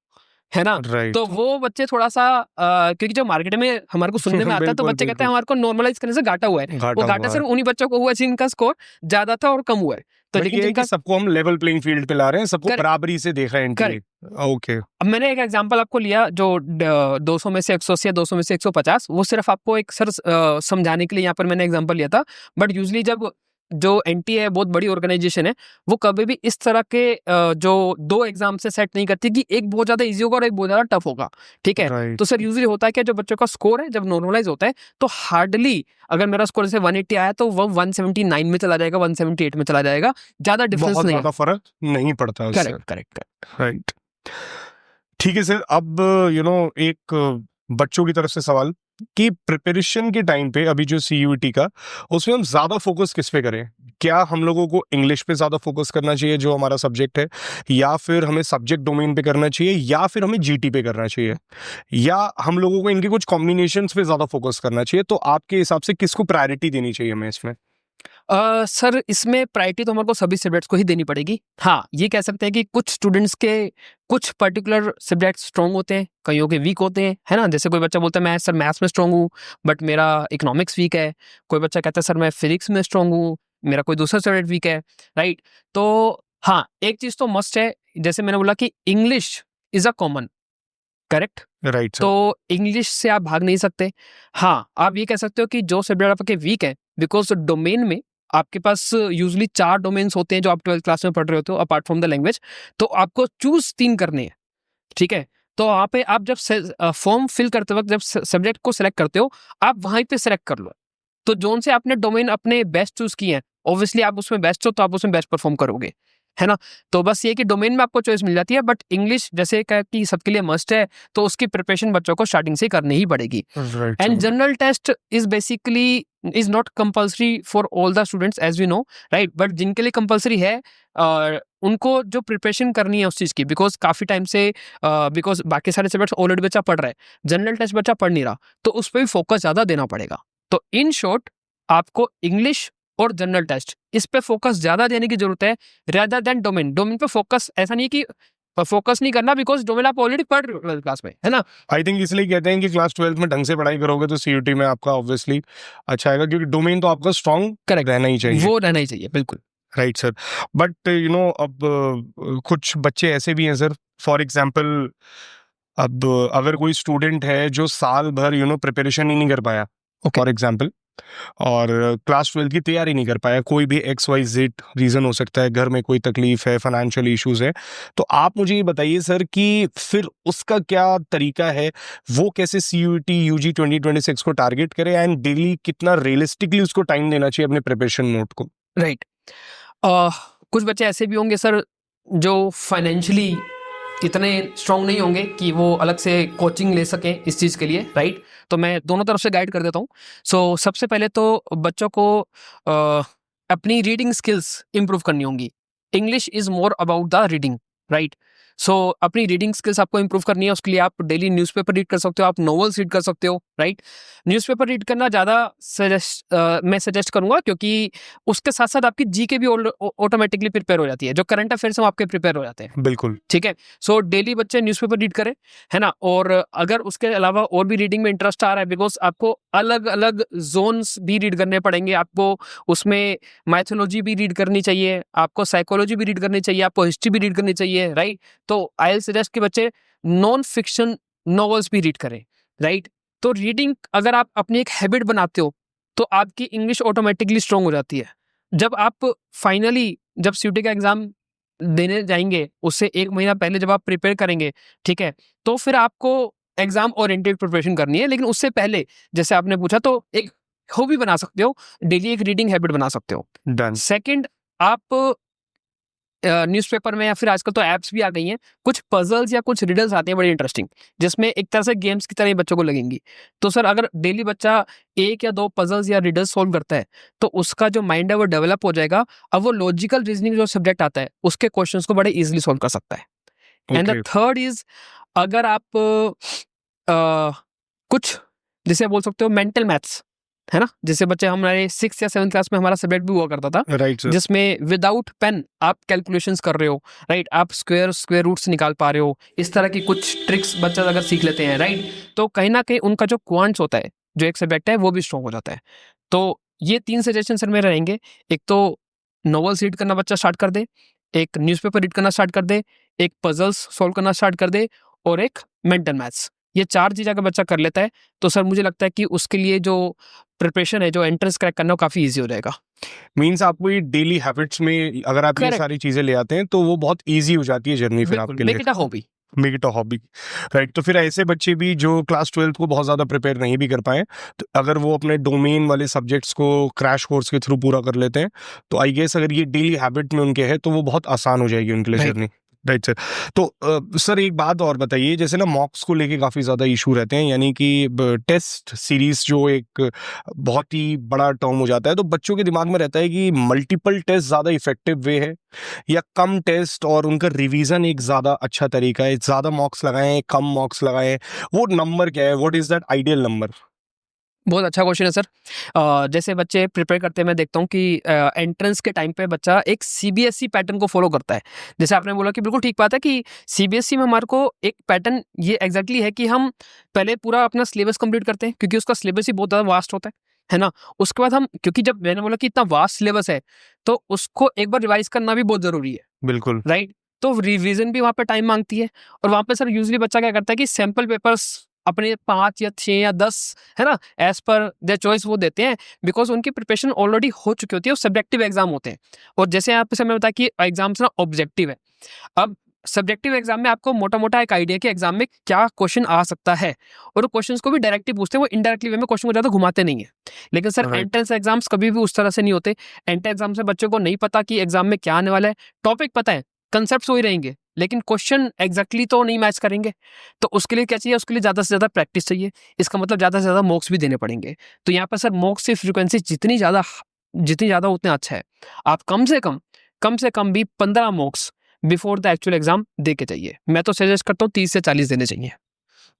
Speaker 1: है ना।
Speaker 2: राइट
Speaker 1: तो वो बच्चे थोड़ा सा क्योंकि जो मार्केट में हमारे को सुनने में आता है तो
Speaker 2: बिल्कुल,
Speaker 1: बच्चे कहते
Speaker 2: बिल्कुल।
Speaker 1: हैं हमारे को नॉर्मलाइज करने से घाटा हुआ है, वो घाटा
Speaker 2: हुआ
Speaker 1: सिर्फ
Speaker 2: है।
Speaker 1: उन्हीं बच्चों को हुआ है जिनका स्कोर ज्यादा था और कम हुआ है। तो
Speaker 2: But
Speaker 1: लेकिन
Speaker 2: ये है
Speaker 1: जिनका
Speaker 2: कि सबको हम लेवल प्लेइंग फील्ड पे ला रहे हैं, सबको
Speaker 1: Correct.
Speaker 2: बराबरी से देखा है एंट्री। ओके
Speaker 1: अब मैंने एक एग्जांपल आपको लिया जो 200 में से 180 या 200 में से 150, वो सिर्फ आपको एक सर समझाने के लिए यहाँ पर मैंने एग्जांपल लिया था। बट यूजली जब जो एनटीए है बहुत बड़ी ऑर्गेनाइजेशन है, वो कभी भी इस तरह के जो दो एग्जाम से सेट नहीं करती कि एक बहुत ज्यादा इजी होगा और एक बहुत ज्यादा टफ होगा, ठीक है।
Speaker 2: राइट
Speaker 1: तो सर यूजली होता है कि जो बच्चों का स्कोर है जब नॉर्मलाइज होता है तो हार्डली अगर मेरा स्कोर जैसे 180 आया तो वो 179 में चला जाएगा, 178 में चला जाएगा, ज्यादा डिफरेंस
Speaker 2: बहुत
Speaker 1: नहीं है।
Speaker 2: ज्यादा फर्क नहीं पड़ता उससे।
Speaker 1: Correct correct.
Speaker 2: राइट ठीक है सर। अब एक बच्चों की तरफ से सवाल कि प्रिपरेशन के टाइम पे अभी जो सीयूईटी का, उसमें हम ज्यादा फोकस किस पे करें? क्या हम लोगों को इंग्लिश पे ज्यादा फोकस करना चाहिए जो हमारा सब्जेक्ट है, या फिर हमें सब्जेक्ट डोमेन पे करना चाहिए, या फिर हमें जीटी पे करना चाहिए, या हम लोगों को इनके कुछ कॉम्बिनेशंस पे ज्यादा फोकस करना चाहिए? तो आपके हिसाब से किसको प्रायोरिटी देनी चाहिए हमें इसमें?
Speaker 1: सर इसमें प्रायोरिटी तो हमारे को सभी सब्जेक्ट्स को ही देनी पड़ेगी। हाँ, ये कह सकते हैं कि कुछ स्टूडेंट्स के कुछ पर्टिकुलर सब्जेक्ट स्ट्रॉन्ग होते हैं, कईयों के वीक होते हैं, है ना। जैसे कोई बच्चा बोलता है मैं सर मैथ्स में स्ट्रॉन्ग हूँ बट मेरा इकोनॉमिक्स वीक है, कोई बच्चा कहता है सर मैं फिजिक्स में स्ट्रॉन्ग हूँ, मेरा कोई दूसरा सब्जेक्ट वीक है, राइट। तो हाँ, एक चीज तो मस्ट है, जैसे मैंने बोला कि English is a common, correct.
Speaker 2: Right sir.
Speaker 1: तो इंग्लिश से आप भाग नहीं सकते। हाँ, आप ये कह सकते हो कि जो सब्जेक्ट आपके वीक है बिकॉज डोमेन में आपके पास यूजली 4 डोमेन्स होते हैं जो आप 12th क्लास में पढ़ रहे होते हो अपार्ट फ्रॉम द लैंग्वेज, तो आपको चूज 3 करने हैं, ठीक है। तो वहाँ पे आप जब फॉर्म फिल करते वक्त जब सब्जेक्ट को सिलेक्ट करते हो, आप वहीं पे सिलेक्ट कर लो। तो जोन से आपने डोमेन अपने बेस्ट चूज किए हैं, ऑब्वियसली आप उसमें बेस्ट हो तो आप उसमें बेस्ट परफॉर्म करोगे, है ना। तो बस ये कि डोमेन में आपको चॉइस मिल जाती है, बट इंग्लिश जैसे क्या कि सबके लिए मस्ट है, तो उसकी प्रिपरेशन बच्चों को स्टार्टिंग से करनी ही पड़ेगी।
Speaker 2: Right
Speaker 1: and general test is basically is not compulsory for all the students as we know, right. But जिनके लिए कंपल्सरी है उनको जो प्रिपरेशन करनी है उस चीज़ की, बिकॉज काफ़ी टाइम से बिकॉज बाकी सारे सब्जेक्ट्स ऑलरेडी बच्चा पढ़ रहा है, जनरल टेस्ट बच्चा पढ़ नहीं रहा, तो उस पर भी फोकस ज़्यादा देना पड़ेगा। तो इन शॉर्ट आपको इंग्लिश और जनरल टेस्ट इस पे फोकस ज़्यादा देने की जरूरत है रेदर देन डोमेन। डोमेन पे फोकस ऐसा नहीं कि फोकस नहीं करना, बिकॉज डोमेन आप ऑलरेडी पढ़ रहे हो 12th क्लास में, है ना।
Speaker 2: आई थिंक इसलिए कहते हैं कि क्लास 12th में ढंग से पढ़ाई करोगे तो सीयूटी में आपका ऑब्वियसली अच्छा आएगा, क्योंकि डोमेन तो आपका स्ट्रांग
Speaker 1: करेक्ट
Speaker 2: रहना ही चाहिए।
Speaker 1: वो रहना ही चाहिए, बिल्कुल।
Speaker 2: Right sir. But you know अब कुछ बच्चे ऐसे भी हैं सर, फॉर एग्जांपल अब अगर कोई स्टूडेंट है जो साल भर यू नो प्रिपरेशन ही नहीं कर पाया
Speaker 1: Okay.
Speaker 2: फॉर एग्जांपल, और क्लास 12 की तैयारी नहीं कर पाया, कोई भी XYZ रीज़न हो सकता है, घर में कोई तकलीफ है, फाइनेंशियल इश्यूज है, तो आप मुझे ये बताइए सर कि फिर उसका क्या तरीका है, वो कैसे CUET UG 2026 को टारगेट करे, एंड डेली कितना रियलिस्टिकली उसको टाइम देना चाहिए अपने प्रिपरेशन नोट को।
Speaker 1: राइट कुछ बच्चे ऐसे भी होंगे सर जो फाइनेंशियली इतने स्ट्रांग नहीं होंगे कि वो अलग से कोचिंग ले सकें इस चीज़ के लिए, राइट। तो मैं दोनों तरफ से गाइड कर देता हूँ। सो सबसे पहले तो बच्चों को अपनी रीडिंग स्किल्स इंप्रूव करनी होंगी। English is more about the reading, right. So अपनी रीडिंग स्किल्स आपको इंप्रूव करनी है, उसके लिए आप डेली न्यूज़पेपर रीड कर सकते हो, आप नॉवेल्स रीड कर सकते हो, राइट। न्यूज़पेपर रीड करना ज़्यादा मैं सजेस्ट करूंगा, क्योंकि उसके साथ साथ आपकी जीके भी ऑटोमेटिकली प्रिपेयर हो जाती है, जो करंट अफेयर्स हैं आपके प्रिपेयर हो जाते हैं,
Speaker 2: बिल्कुल
Speaker 1: ठीक है। सो डेली बच्चे न्यूज़पेपर रीड करें, है ना। और अगर उसके अलावा और भी रीडिंग में इंटरेस्ट आ रहा है, बिकॉज आपको अलग अलग जोन्स भी रीड करने पड़ेंगे, आपको उसमें माइथोलॉजी भी रीड करनी चाहिए, आपको साइकोलॉजी भी रीड करनी चाहिए, आपको हिस्ट्री भी रीड करनी चाहिए, राइट। तो आई विल सजेस्ट कि बच्चे नॉन फिक्शन नॉवेल्स भी रीड करें, राइट। तो रीडिंग अगर आप अपनी एक हैबिट बनाते हो तो आपकी इंग्लिश ऑटोमेटिकली स्ट्रांग हो जाती है। जब आप फाइनली जब CUET का एग्जाम देने जाएंगे, उससे 1 महीना पहले जब आप प्रिपेयर करेंगे, ठीक है, तो फिर आपको एग्जाम ओरिएंटेड प्रिपरेशन करनी है। लेकिन उससे पहले जैसे आपने पूछा, तो एक हॉबी बना सकते हो, डेली एक रीडिंग हैबिट बना सकते हो।
Speaker 2: डन।
Speaker 1: सेकंड, आप न्यूज़पेपर में या फिर आजकल तो ऐप्स भी आ गई हैं, कुछ पजल्स या कुछ रिडल्स आते हैं बड़े इंटरेस्टिंग, जिसमें एक तरह से गेम्स की तरह ही बच्चों को लगेंगी। तो सर अगर डेली बच्चा 1 या 2 पजल्स या रिडल्स सॉल्व करता है, तो उसका जो माइंड है वो डेवलप हो जाएगा। अब वो लॉजिकल रीजनिंग जो सब्जेक्ट आता है उसके क्वेश्चंस को बड़े इजीली सॉल्व कर सकता है। एंड द थर्ड इज, अगर आप कुछ जिसे बोल सकते हो मेंटल मैथ्स, है ना, जिसे बच्चे हमारे 6th या 7th क्लास में हमारा सब्जेक्ट भी हुआ करता था,
Speaker 2: राइट सर।
Speaker 1: जिसमें विदाउट पेन आप कैलकुलेशंस कर रहे हो, राइट। आप स्क्वायर रूट्स निकाल पा रहे हो, इस तरह की कुछ ट्रिक्स बच्चा अगर सीख लेते हैं, राइट, तो कहीं ना कहीं उनका जो क्वांट्स होता है, जो एक सब्जेक्ट है, वो भी स्ट्रॉन्ग हो जाता है। तो ये 3 सजेशन सर मेरे रहेंगे। एक तो नॉवेल्स रीड करना बच्चा स्टार्ट कर दे, एक न्यूज़पेपर रीड करना स्टार्ट कर दे, एक पजल्स सॉल्व करना स्टार्ट कर दे, और एक मेंटल मैथ्स। ये 4 चीज़ अगर बच्चा कर लेता है तो सर मुझे लगता है कि उसके लिए जो प्रिपरेशन है, जो एंट्रेंस क्रैक करना, वो काफ़ी ईजी हो जाएगा।
Speaker 2: मीन्स आपको ये डेली हैबिट्स में अगर आप ये
Speaker 1: Correct.
Speaker 2: सारी चीजें ले आते हैं तो वो बहुत इजी हो जाती है जर्नी फिर आपके लिए।
Speaker 1: Make it a hobby.
Speaker 2: Make it a hobby, right. तो फिर ऐसे बच्चे भी जो क्लास 12 को बहुत ज़्यादा प्रिपेयर नहीं भी कर पाए, तो अगर वो अपने डोमेन वाले सब्जेक्ट्स को क्रैश कोर्स के थ्रू पूरा कर लेते हैं, तो आई गेस अगर ये डेली हैबिट में उनके है तो वो बहुत आसान हो जाएगी उनके लिए
Speaker 1: Right.
Speaker 2: जर्नी। Right sir. तो सर एक बात और बताइए, जैसे ना मॉक्स को लेके काफ़ी ज़्यादा इशू रहते हैं, यानी कि टेस्ट सीरीज जो एक बहुत ही बड़ा टर्म हो जाता है, तो बच्चों के दिमाग में रहता है कि मल्टीपल टेस्ट ज़्यादा इफेक्टिव वे है या कम टेस्ट और उनका रिवीजन एक ज़्यादा अच्छा तरीका है, ज़्यादा मॉक्स लगाएं कम मॉक्स लगाएं, वो नंबर क्या है, what is that ideal number?
Speaker 1: बहुत अच्छा क्वेश्चन है सर। जैसे बच्चे प्रिपेयर करते हैं, मैं देखता हूँ कि एंट्रेंस के टाइम पे बच्चा एक CBSE पैटर्न को फॉलो करता है। जैसे आपने बोला कि बिल्कुल ठीक बात है कि CBSE में हमारे को एक पैटर्न ये एग्जैक्टली है कि हम पहले पूरा अपना सिलेबस कंप्लीट करते हैं, क्योंकि उसका सिलेबस ही बहुत ज़्यादा वास्ट होता है ना। उसके बाद हम, क्योंकि जब मैंने बोला कि इतना वास्ट सिलेबस है, तो उसको एक बार रिवाइज करना भी बहुत ज़रूरी है,
Speaker 2: बिल्कुल
Speaker 1: राइट। तो रिवीजन भी वहाँ पे टाइम मांगती है, और वहाँ पे सर यूजली बच्चा क्या करता है कि सैम्पल पेपर्स अपने 5 या 6 या 10 है ना एज पर देयर चॉइस वो देते हैं, बिकॉज उनकी प्रिपरेशन ऑलरेडी हो चुकी होती है, वो सब्जेक्टिव एग्जाम होते हैं। और जैसे यहाँ पे समय बताया कि एग्जाम्स ना ऑब्जेक्टिव है। अब सब्जेक्टिव एग्जाम में आपको मोटा मोटा एक आइडिया कि एग्जाम में क्या क्वेश्चन आ सकता है, और क्वेश्चंस को भी डायरेक्टली पूछते हैं, वो इनडायरेक्टली वे में क्वेश्चन को ज्यादा घुमाते नहीं है। लेकिन सर
Speaker 2: Right.
Speaker 1: एंट्रेंस एग्जाम्स कभी भी उस तरह से नहीं होते। एंट्रेंस एग्जाम से बच्चों को नहीं पता कि एग्जाम में क्या आने वाला है, टॉपिक पता है, कंसेप्ट वही रहेंगे, लेकिन क्वेश्चन एग्जैक्टली तो नहीं मैच करेंगे। तो उसके लिए क्या चाहिए, उसके लिए ज्यादा से ज्यादा प्रैक्टिस चाहिए। इसका मतलब ज्यादा से ज्यादा मॉक्स भी देने पड़ेंगे। तो यहाँ पर सर मॉक्स की फ्रीक्वेंसी जितनी ज्यादा उतना अच्छा है। आप कम से कम भी 15 mocks before the actual exam दे के चाहिए। मैं तो सजेस्ट करता हूँ 30 से 40 देने चाहिए।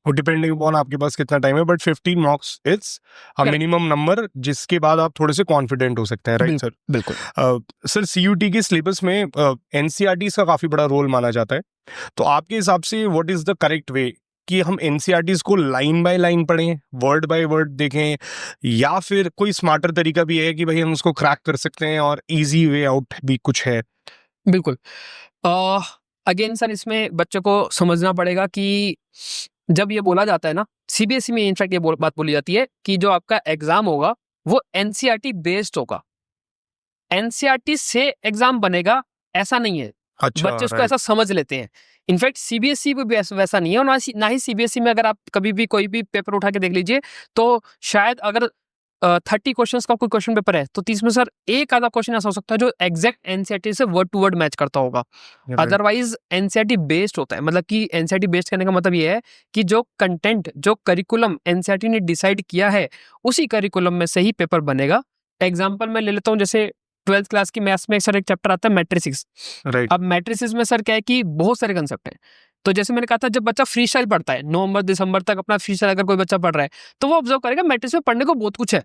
Speaker 2: वो डिपेंडिंग अपॉन आपके पास कितना टाइम है, but 15 मॉक्स it's a
Speaker 1: Correct.
Speaker 2: Minimum number जिसके बाद आप थोड़े से कॉन्फिडेंट हो सकते हैं, राइट सर?
Speaker 1: बिल्कुल।
Speaker 2: सर सीयूटी के सिलेबस में एनसीईआरटी का काफी बड़ा रोल माना जाता है, तो आपके हिसाब से what is the correct way कि हम एनसीईआरटी को लाइन बाय लाइन पढ़ें, वर्ड बाय वर्ड देखें, या फिर कोई स्मार्टर तरीका भी है कि भाई हम उसको क्रैक कर सकते हैं और इजी वे आउट भी कुछ है?
Speaker 1: बिल्कुल। अगेन सर इसमें बच्चों को समझना पड़ेगा कि जब ये बोला जाता है ना, सीबीएसई में इनफैक्ट ये बात बोली जाती है कि जो आपका एग्जाम होगा वो एनसीईआरटी बेस्ड होगा। एनसीईआरटी से एग्जाम बनेगा ऐसा नहीं है।
Speaker 2: अच्छा,
Speaker 1: बच्चे उसको
Speaker 2: right.
Speaker 1: ऐसा समझ लेते हैं। इनफैक्ट सीबीएसई में भी वैसा नहीं है, और ना ही सीबीएसई में अगर आप कभी भी कोई भी पेपर उठा के देख लीजिए, तो शायद अगर 30 क्वेश्चंस का कोई क्वेश्चन पेपर है, तो 30 में सर एक आधा क्वेश्चन ऐसा हो सकता है जो एग्जैक्ट एनसीईआरटी से वर्ड टू वर्ड मैच करता होगा।
Speaker 2: Right.
Speaker 1: अदरवाइज एनसीईआरटी बेस्ड होता है। मतलब कि एनसीईआरटी बेस्ड करने का मतलब ये है कि जो कंटेंट, जो करिकुलम एनसीईआरटी ने डिसाइड किया है, उसी करिकुलम में से ही पेपर बनेगा। एग्जाम्पल मैं ले लेता हूँ, जैसे 12th क्लास की मैथ्स में सर एक चैप्टर आता है मैट्रिसेस।
Speaker 2: Right.
Speaker 1: अब मैट्रिसेस में सर क्या है कि बहुत सारे कंसेप्ट हैं। तो जैसे मैंने कहा था, जब बच्चा फ्री स्टाइल पढ़ता है, नवंबर दिसंबर तक अपना फ्री स्टाइल अगर कोई बच्चा पढ़ रहा है, तो वो ऑब्जर्व करेगा मैट्रिक्स में पढ़ने को बहुत कुछ है।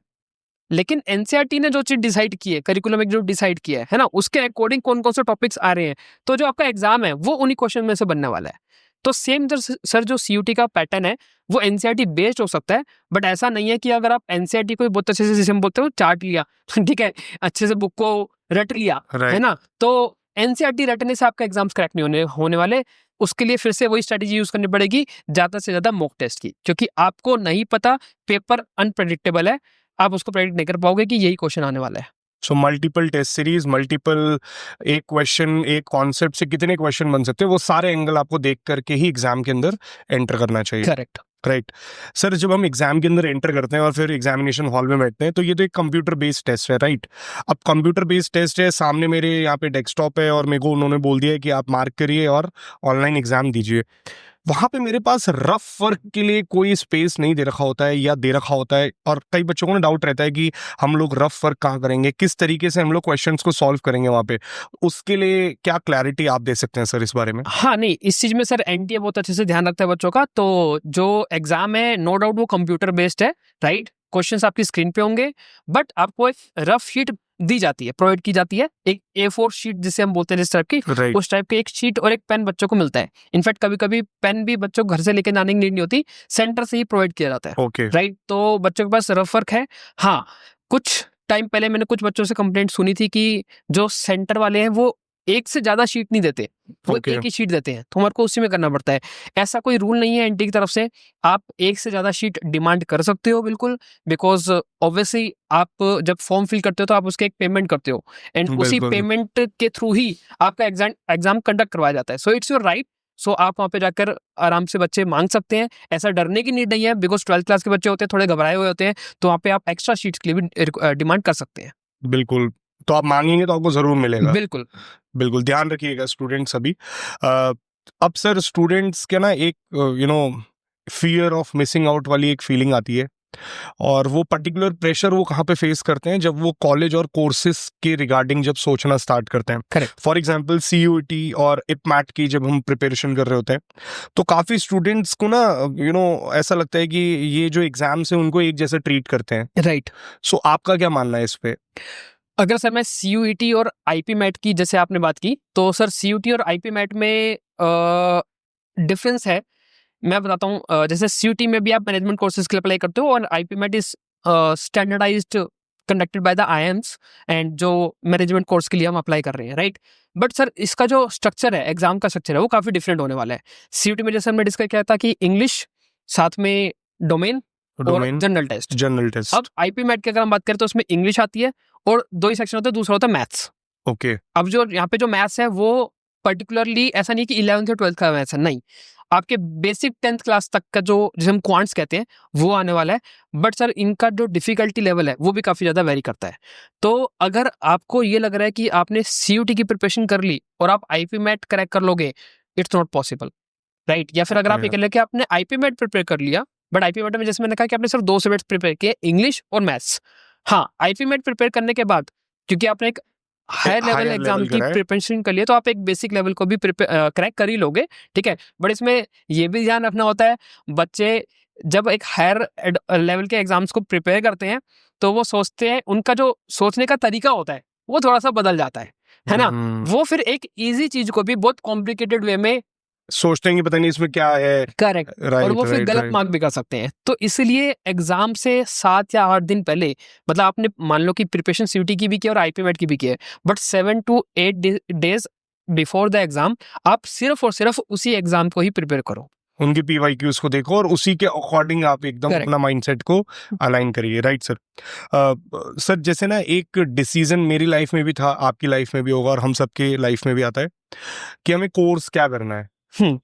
Speaker 1: लेकिन एनसीईआरटी ने जो चीज डिसाइड की है, करिकुलम में जो डिसाइड किया है ना, उसके अकॉर्डिंग कौन कौन से टॉपिक्स आ रहे हैं, तो जो आपका एग्जाम है वो उन्हीं क्वेश्चन में से बनने वाला है। तो सेम सर जो सीयूटी का पैटर्न है वो एनसीईआरटी बेस्ड हो सकता है, बट ऐसा नहीं है कि अगर आप एनसीईआरटी को बहुत अच्छे से, जैसे हम बोलते हो, चाट लिया ठीक है, अच्छे से बुक को रट लिया,
Speaker 2: Right.
Speaker 1: है ना, तो एनसीईआरटी रटने से आपका एग्जाम्स क्रैक नहीं होने वाले। उसके लिए फिर से वही स्ट्रेटेजी यूज करनी पड़ेगी, ज्यादा से ज्यादा मॉक टेस्ट की, क्योंकि आपको नहीं पता, पेपर अनप्रेडिक्टेबल है, आप उसको प्रेडिक्ट नहीं कर पाओगे कि यही क्वेश्चन आने वाला है।
Speaker 2: So multiple test series, multiple, एक क्वेश्चन, एक कॉन्सेप्ट से कितने क्वेश्चन बन सकते हैं, वो सारे एंगल आपको देख करके ही एग्जाम के अंदर एंटर करना चाहिए।
Speaker 1: करेक्ट।
Speaker 2: राइट सर, जब हम एग्जाम के अंदर एंटर करते हैं और फिर एग्जामिनेशन हॉल में बैठते हैं, तो ये तो एक कंप्यूटर बेस्ड टेस्ट है, राइट? अब कंप्यूटर बेस्ड टेस्ट है, सामने मेरे यहाँ पे डेस्कटॉप है और मेरे को उन्होंने बोल दिया है कि आप मार्क करिए और ऑनलाइन एग्जाम दीजिए। वहाँ पे मेरे पास रफ वर्क के लिए कोई स्पेस नहीं दे रखा होता है, या दे रखा होता है, और कई बच्चों को ना डाउट रहता है कि हम लोग रफ वर्क कहाँ करेंगे, किस तरीके से हम लोग क्वेश्चंस को सॉल्व करेंगे वहाँ पे। उसके लिए क्या क्लैरिटी आप दे सकते हैं सर इस बारे में?
Speaker 1: हाँ, नहीं, इस चीज में सर एनटीए बहुत अच्छे से ध्यान रखता है बच्चों का। तो जो एग्जाम है, नो डाउट वो कंप्यूटर बेस्ड है, राइट? क्वेश्चंस आपकी स्क्रीन पे होंगे, बट आपको एक रफ शीट दी जाती है, प्रोवाइड की जाती है, एक A4 शीट जिसे हम बोलते हैं, जिस टाइप की,
Speaker 2: राइट,
Speaker 1: उस टाइप की एक शीट और एक पेन बच्चों को मिलता है। इनफैक्ट कभी कभी पेन भी बच्चों को घर से लेके जाने की नीड नहीं होती, सेंटर से ही प्रोवाइड किया जाता है,
Speaker 2: ओके,
Speaker 1: राइट? तो बच्चों के पास रफ वर्क है। हाँ, कुछ टाइम पहले मैंने कुछ बच्चों से कंप्लेंट सुनी थी कि जो सेंटर वाले हैं वो एक से ज्यादा शीट नहीं देते, वो
Speaker 2: Okay.
Speaker 1: एक ही शीट देते हैं, तो हमारे को उसी में करना पड़ता है। ऐसा कोई रूल नहीं है एनटी की तरफ से, आप एक से ज्यादा शीट डिमांड कर सकते हो, बिल्कुल, बिकॉज ऑब्वियसली आप जब फॉर्म फिल करते हो तो आप उसके एक पेमेंट करते हो, एंड उसी
Speaker 2: बिल्कुल।
Speaker 1: पेमेंट के थ्रू ही आपका एग्जाम कंडक्ट करवाया जाता है। So it's your right. So आप वहाँ पे जाकर आराम से बच्चे मांग सकते हैं, ऐसा डरने की नीड नहीं है, बिकॉज 12th क्लास के बच्चे होते हैं, थोड़े घबराए हुए होते हैं, तो वहाँ पे आप एक्स्ट्रा शीट्स के लिए भी डिमांड कर सकते हैं।
Speaker 2: बिल्कुल, तो आप मांगेंगे तो आपको जरूर मिलेगा।
Speaker 1: बिल्कुल
Speaker 2: बिल्कुल, ध्यान रखिएगा स्टूडेंट्स अभी। अब सर स्टूडेंट्स के ना एक फियर ऑफ मिसिंग आउट वाली एक फीलिंग आती है, और वो पर्टिकुलर प्रेशर वो कहाँ पे फेस करते हैं, जब वो कॉलेज और कोर्सेज के रिगार्डिंग जब सोचना स्टार्ट करते हैं।
Speaker 1: करेक्ट।
Speaker 2: फॉर एग्जांपल सीयूईटी और इपमैट की जब हम प्रिपरेशन कर रहे होते हैं, तो काफ़ी स्टूडेंट्स को ना ऐसा लगता है कि ये जो एग्जाम्स हैं उनको एक जैसे ट्रीट करते हैं।
Speaker 1: राइट।
Speaker 2: सो आपका क्या मानना है इस पे?
Speaker 1: अगर सर मैं सीयूईटी और आईपी मैट की जैसे आपने बात की, तो सर सीयूईटी और आईपी मैट में डिफरेंस है, मैं बताता हूँ। जैसे सीयूईटी में भी आप मैनेजमेंट कोर्सेज के लिए अप्लाई करते हो, और IPMAT is standardised, conducted by the IIMs, and जो मैनेजमेंट कोर्स के लिए हम अप्लाई कर रहे हैं, राइट? बट सर इसका जो स्ट्रक्चर है, एग्जाम का स्ट्रक्चर है, वो काफी डिफरेंट होने वाला है। सीयूईटी में जैसे हमने डिस्कस किया था कि इंग्लिश, साथ में डोमेन और
Speaker 2: domain,
Speaker 1: general test.
Speaker 2: General test.
Speaker 1: अब आईपी मैट की अगर हम बात करें तो उसमें इंग्लिश आती है और 2 ही सेक्शन होते हैं, दूसरा होता है मैथ्स।
Speaker 2: ओके,
Speaker 1: अब जो यहाँ पे जो मैथ्स है वो पर्टिकुलरली ऐसा नहीं कि 11th और 12th का मैथ्स है, नहीं, आपके बेसिक 10th क्लास तक का जो जिसे हम क्वांट्स कहते हैं वो आने वाला है। बट सर इनका जो डिफिकल्टी लेवल है वो भी काफ़ी ज़्यादा वेरी करता है। तो अगर आपको ये लग रहा है कि आपने सीयूटी की प्रिपरेशन कर ली और आप आईपी मैट क्रैक कर लोगे, इट्स नॉट पॉसिबल, राइट। या फिर अगर आप ये कह लें कि आपने आईपी मैट प्रिपेयर कर लिया, बट आईपी मैट में जैसे मैंने कहा कि आपने सिर्फ 2 सब्जेक्ट्स प्रिपेयर किए, इंग्लिश और मैथ्स। हाँ, आईपी मैट प्रिपेयर करने के बाद क्योंकि आपने एक higher level
Speaker 2: higher
Speaker 1: exam
Speaker 2: level
Speaker 1: की
Speaker 2: करा है।
Speaker 1: प्रिपरेशन कर लिए तो आप एक बेसिक लेवल को भी क्रैक कर ही लोगे, ठीक है। बट इसमें ये भी ध्यान रखना होता है, बच्चे जब एक हायर लेवल के एग्जाम्स को प्रिपेयर करते हैं तो वो सोचते हैं, उनका जो सोचने का तरीका होता है वो थोड़ा सा बदल जाता है ना। वो फिर एक इजी चीज को भी बहुत कॉम्प्लिकेटेड वे में
Speaker 2: सोचते हैं कि पता नहीं इसमें क्या है।
Speaker 1: करेक्ट, और वो फिर गलत मार्क भी कर सकते हैं। तो इसलिए एग्जाम से 7 या 8 दिन पहले, मतलब आपने मान लो कि प्रिपरेशन सीयूटी की भी की और आईपी मैट की भी की है, but 7 to 8 days before the exam आप सिर्फ और सिर्फ उसी एग्जाम को ही प्रिपेयर करो।
Speaker 2: उनके पीवाईक्यूज को देखो और उसी के अकॉर्डिंग आप एकदम
Speaker 1: Correct.
Speaker 2: अपना माइंडसेट को अलाइन करिए, राइट सर। सर जैसे ना एक डिसीजन मेरी लाइफ में भी था, आपकी लाइफ में भी होगा और हम सबके लाइफ में भी आता है कि हमें कोर्स क्या करना है।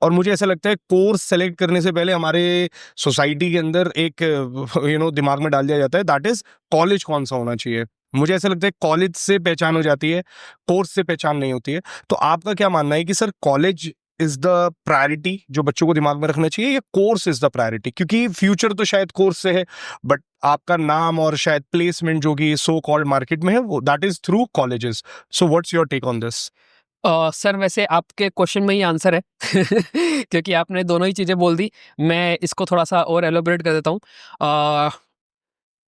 Speaker 2: और मुझे ऐसा लगता है कोर्स सेलेक्ट करने से पहले हमारे सोसाइटी के अंदर एक दिमाग में डाल दिया जाता है, दैट इज कॉलेज कौन सा होना चाहिए। मुझे ऐसा लगता है कॉलेज से पहचान हो जाती है, कोर्स से पहचान नहीं होती है। तो आपका क्या मानना है कि sir college is the priority जो बच्चों को दिमाग में रखना चाहिए, या कोर्स इज द प्रायोरिटी? क्योंकि फ्यूचर तो शायद कोर्स से है, बट आपका नाम और शायद प्लेसमेंट जो कि सो कॉल्ड मार्केट में है वो that is through colleges. So what's your take on this?
Speaker 1: Sir वैसे आपके क्वेश्चन में ही आंसर है क्योंकि आपने दोनों ही चीज़ें बोल दी। मैं इसको थोड़ा सा और एलोबरेट कर देता हूँ।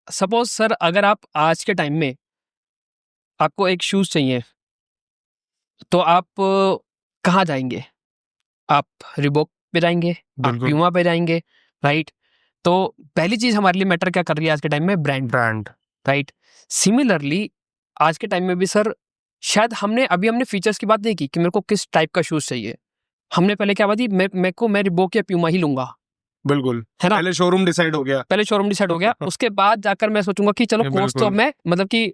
Speaker 1: सपोज सर अगर आप आज के टाइम में आपको एक शूज़ चाहिए तो आप कहाँ जाएंगे? आप रिबॉक पे जाएंगे, आप
Speaker 2: बिल्कुल।
Speaker 1: प्यूमा पे जाएंगे, राइट। तो पहली चीज़ हमारे लिए मैटर क्या कर रही है आज के टाइम में? Brand, right. सिमिलरली आज के टाइम में भी सर शायद हमने फीचर्स की बात नहीं की कि मेरे को किस टाइप का शूज चाहिए। हमने पहले क्या बात की, मैं रिबॉक या प्यूमा ही लूंगा,
Speaker 2: बिल्कुल,
Speaker 1: है ना।
Speaker 2: पहले शोरूम डिसाइड हो गया।
Speaker 1: पहले शोरूम डिसाइड हो गया, उसके बाद जाकर मैं सोचूंगा कि चलो कोर्स तो
Speaker 2: बिल्कुल।
Speaker 1: मैं मतलब कि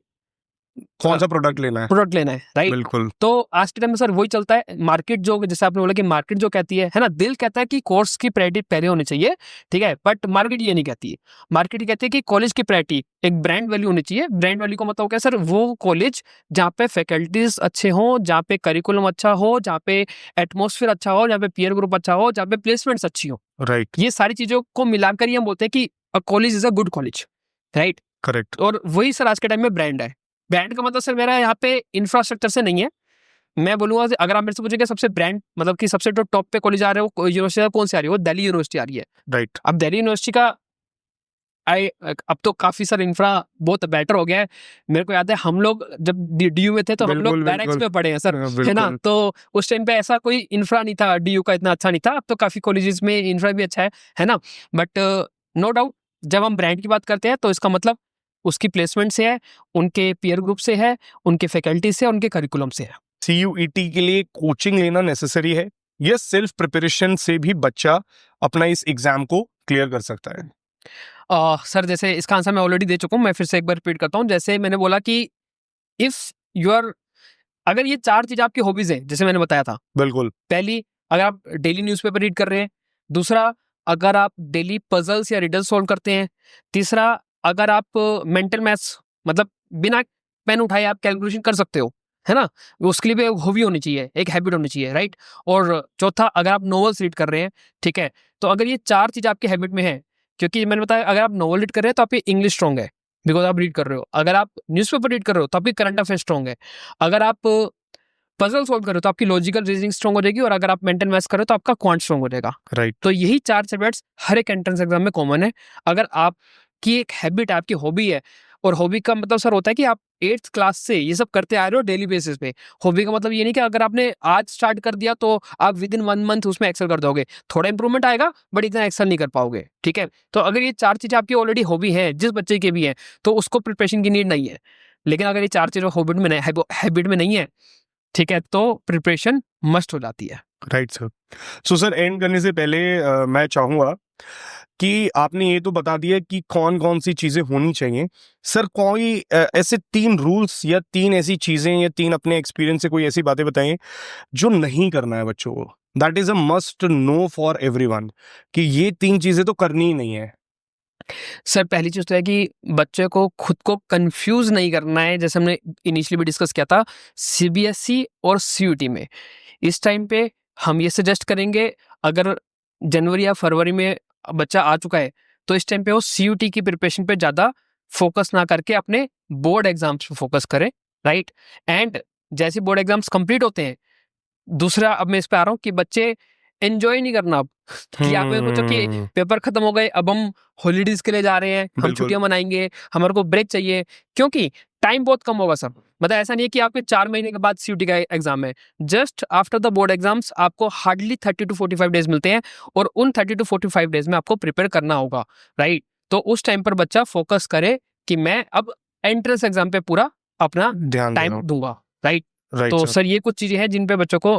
Speaker 2: कौन सा प्रोडक्ट लेना है।
Speaker 1: प्रोडक्ट लेना है, राइट।
Speaker 2: बिल्कुल।
Speaker 1: तो आज के टाइम में सर वही चलता है। मार्केट जो, जैसे आपने बोला कि मार्केट जो कहती है ना, दिल कहता है कि कोर्स की प्रायोरिटी पहले होनी चाहिए, ठीक है, बट मार्केट ये नहीं कहती है। मार्केट कहती है कि कॉलेज की प्रायोरिटी एक ब्रांड वैल्यू होनी चाहिए। ब्रांड वैल्यू का मतलब क्या सर? वो कॉलेज जहाँ पे फैकल्टीज अच्छे हों, जहाँ पे करिकुलम अच्छा हो, जहाँ पे एटमोसफियर अच्छा हो, जहाँ पे पीयर ग्रुप अच्छा हो, जहाँ पे प्लेसमेंट्स अच्छी हो,
Speaker 2: राइट।
Speaker 1: ये सारी चीजों को मिलाकर ही हम बोलते हैं कि a college is a good college, right.
Speaker 2: Correct.
Speaker 1: और वही सर आज के टाइम में ब्रांड है। ब्रांड का मतलब सर मेरा यहाँ पे इंफ्रास्ट्रक्चर से नहीं है। मैं बोलूंगा अगर आप मेरे से पूछेंगे सबसे ब्रांड मतलब कि सबसे जो टॉप पे कॉलेज आ रहे हो, यूनिवर्सिटी कौन सी आ रही है, वो दिल्ली यूनिवर्सिटी आ रही है,
Speaker 2: राइट।
Speaker 1: अब दिल्ली यूनिवर्सिटी का अब तो काफी सारा इंफ्रा बहुत बेटर हो गया है। मेरे को याद है हम लोग जब डीयू में थे तो हम लोग
Speaker 2: बिल्कुल,
Speaker 1: बैरक्स
Speaker 2: बिल्कुल।
Speaker 1: में पढ़े हैं सर,
Speaker 2: हाँ,
Speaker 1: है ना।
Speaker 2: बिल्कुल।
Speaker 1: तो उस टाइम पे ऐसा कोई इंफ्रा नहीं था, डीयू का इतना अच्छा नहीं था। अब तो काफी कॉलेजेस में इंफ्रा भी अच्छा है ना। बट नो डाउट जब हम ब्रांड की बात करते हैं तो इसका मतलब उसकी प्लेसमेंट से है, उनके पीयर ग्रुप से है, उनके फैकल्टी से, उनके करिकुलम से है।
Speaker 2: सीयूईटी के लिए कोचिंग लेना नेसेसरी है या सेल्फ प्रिपरेशन से भी बच्चा अपना इस एग्जाम को क्लियर कर सकता है?
Speaker 1: सर जैसे इसका आंसर मैं ऑलरेडी दे चुका हूँ, मैं फिर से एक बार रिपीट करता हूँ। जैसे मैंने बोला कि इफ यू आर, अगर ये 4 चीज आपकी हॉबीज हैं जैसे मैंने बताया था,
Speaker 2: बिल्कुल।
Speaker 1: पहली अगर आप डेली न्यूज़पेपर रीड कर रहे हैं, दूसरा अगर आप डेली पजल्स या रिडल्स सॉल्व करते हैं, तीसरा अगर आप मेंटल मैथ्स मतलब बिना पेन उठाए आप कैलकुलेशन कर सकते हो, है ना, उसके लिए भी एक हॉबी होनी चाहिए, एक हैबिट होनी चाहिए, राइट। और चौथा अगर आप नॉवेल्स रीड कर रहे हैं, ठीक है। तो अगर ये 4 चीज आपके हैबिट में है, क्योंकि मैंने बताया अगर आप नॉवेल रीड कर रहे हैं तो आपकी इंग्लिश स्ट्रॉन्ग है बिकॉज आप रीड कर रहे हो। अगर आप न्यूज़पेपर रीड कर रहे हो तो आपकी करंट अफेयर स्ट्रॉन्ग है। अगर आप पजल सॉल्व करो तो आपकी लॉजिकल रीजनिंग स्ट्रॉन्ग हो जाएगी, और अगर आप मेंटल मैथ्स करो तो आपका क्वांट स्ट्रॉन्ग हो जाएगा,
Speaker 2: राइट।
Speaker 1: तो यही 4 सब्जेक्ट्स हर एक एंट्रेंस एग्जाम में कॉमन है। अगर आपकी एक हैबिट, आपकी हॉबी है, और हॉबी का मतलब सर होता है कि आप 8th क्लास से ये सब करते आ रहे हो डेली बेसिस पे। हॉबी का मतलब ये नहीं कि अगर आपने आज स्टार्ट कर दिया तो आप विद इन 1 मंथ उसमें एक्सेल कर दोगे। थोड़ा इंप्रूवमेंट आएगा बट इतना एक्सेल नहीं कर पाओगे, ठीक है। तो अगर ये 4 चीजें आपकी ऑलरेडी हॉबी है, जिस बच्चे के भी है, तो उसको प्रिपरेशन की नीड नहीं है। लेकिन अगर ये 4 चीजें हैबिट में नहीं है, ठीक है, तो प्रिपरेशन मस्ट हो जाती है।
Speaker 2: Right sir. So sir and करने से पहले मैं चाहूँगा कि आपने ये तो बता दिया कि कौन कौन सी चीजें होनी चाहिए। सर कोई ऐसे 3 रूल्स या 3 ऐसी चीजें या 3 अपने एक्सपीरियंस से कोई ऐसी बातें बताइए जो नहीं करना है बच्चों को, that is a must know for everyone, कि ये 3 चीजें तो करनी ही नहीं है।
Speaker 1: सर पहली चीज़ तो है कि बच्चे को खुद को कंफ्यूज नहीं करना है, जैसे हमने इनिशियली भी डिस्कस किया था सीबीएसई और सीयूटी में। इस टाइम पे हम ये सजेस्ट करेंगे, अगर जनवरी या फरवरी में बच्चा आ चुका है तो इस टाइम पे वो सीयूटी की प्रिपरेशन पे ज़्यादा फोकस ना करके अपने बोर्ड एग्जाम्स पे फोकस करे, राइट। एंड जैसे बोर्ड एग्जाम्स कंप्लीट होते हैं, दूसरा अब मैं इस पे आ रहा हूँ कि बच्चे एंजॉय नहीं करना अब कि आप ये सोचो कि पेपर खत्म हो गए, अब हम हॉलीडेज के लिए जा रहे हैं, हम
Speaker 2: बिल्कुल।
Speaker 1: छुट्टियां मनाएंगे, हमारे को ब्रेक चाहिए, क्योंकि टाइम बहुत कम होगा सर। मतलब ऐसा नहीं है कि आपके 4 महीने के बाद सीयूटी का एग्जाम है, just after the board exams आपको हार्डली 30 to 45 डेज मिलते हैं, और उन 30 to 45 डेज में आपको प्रिपेयर करना होगा, राइट। तो उस टाइम पर बच्चा फोकस करे कि मैं अब एंट्रेंस एग्जाम पे पूरा अपना
Speaker 2: ध्यान दे रहा
Speaker 1: टाइम
Speaker 2: हूँ।
Speaker 1: दूंगा, राइट।
Speaker 2: राइट
Speaker 1: तो
Speaker 2: सर।
Speaker 1: सर ये कुछ चीजें हैं जिन पे बच्चों को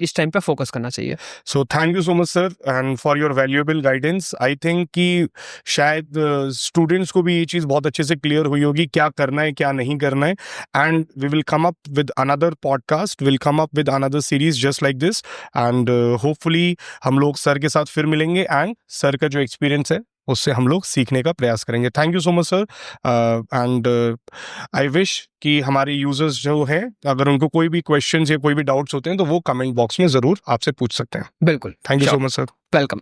Speaker 1: इस टाइम पे फोकस करना चाहिए।
Speaker 2: So thank you so much sir and for your valuable guidance. I think कि शायद स्टूडेंट्स को भी ये चीज़ बहुत अच्छे से क्लियर हुई होगी क्या करना है क्या नहीं करना है। And we will come up with another podcast, will come up with another series just like this, and hopefully हम लोग सर के साथ फिर मिलेंगे एंड सर का जो एक्सपीरियंस है उससे हम लोग सीखने का प्रयास करेंगे। Thank you so much sir, and I wish कि हमारे यूजर्स जो हैं अगर उनको कोई भी क्वेश्चंस या कोई भी डाउट्स होते हैं तो वो कमेंट बॉक्स में ज़रूर आपसे पूछ सकते हैं।
Speaker 1: बिल्कुल,
Speaker 2: thank you
Speaker 1: Sure.
Speaker 2: So much sir.
Speaker 1: Welcome.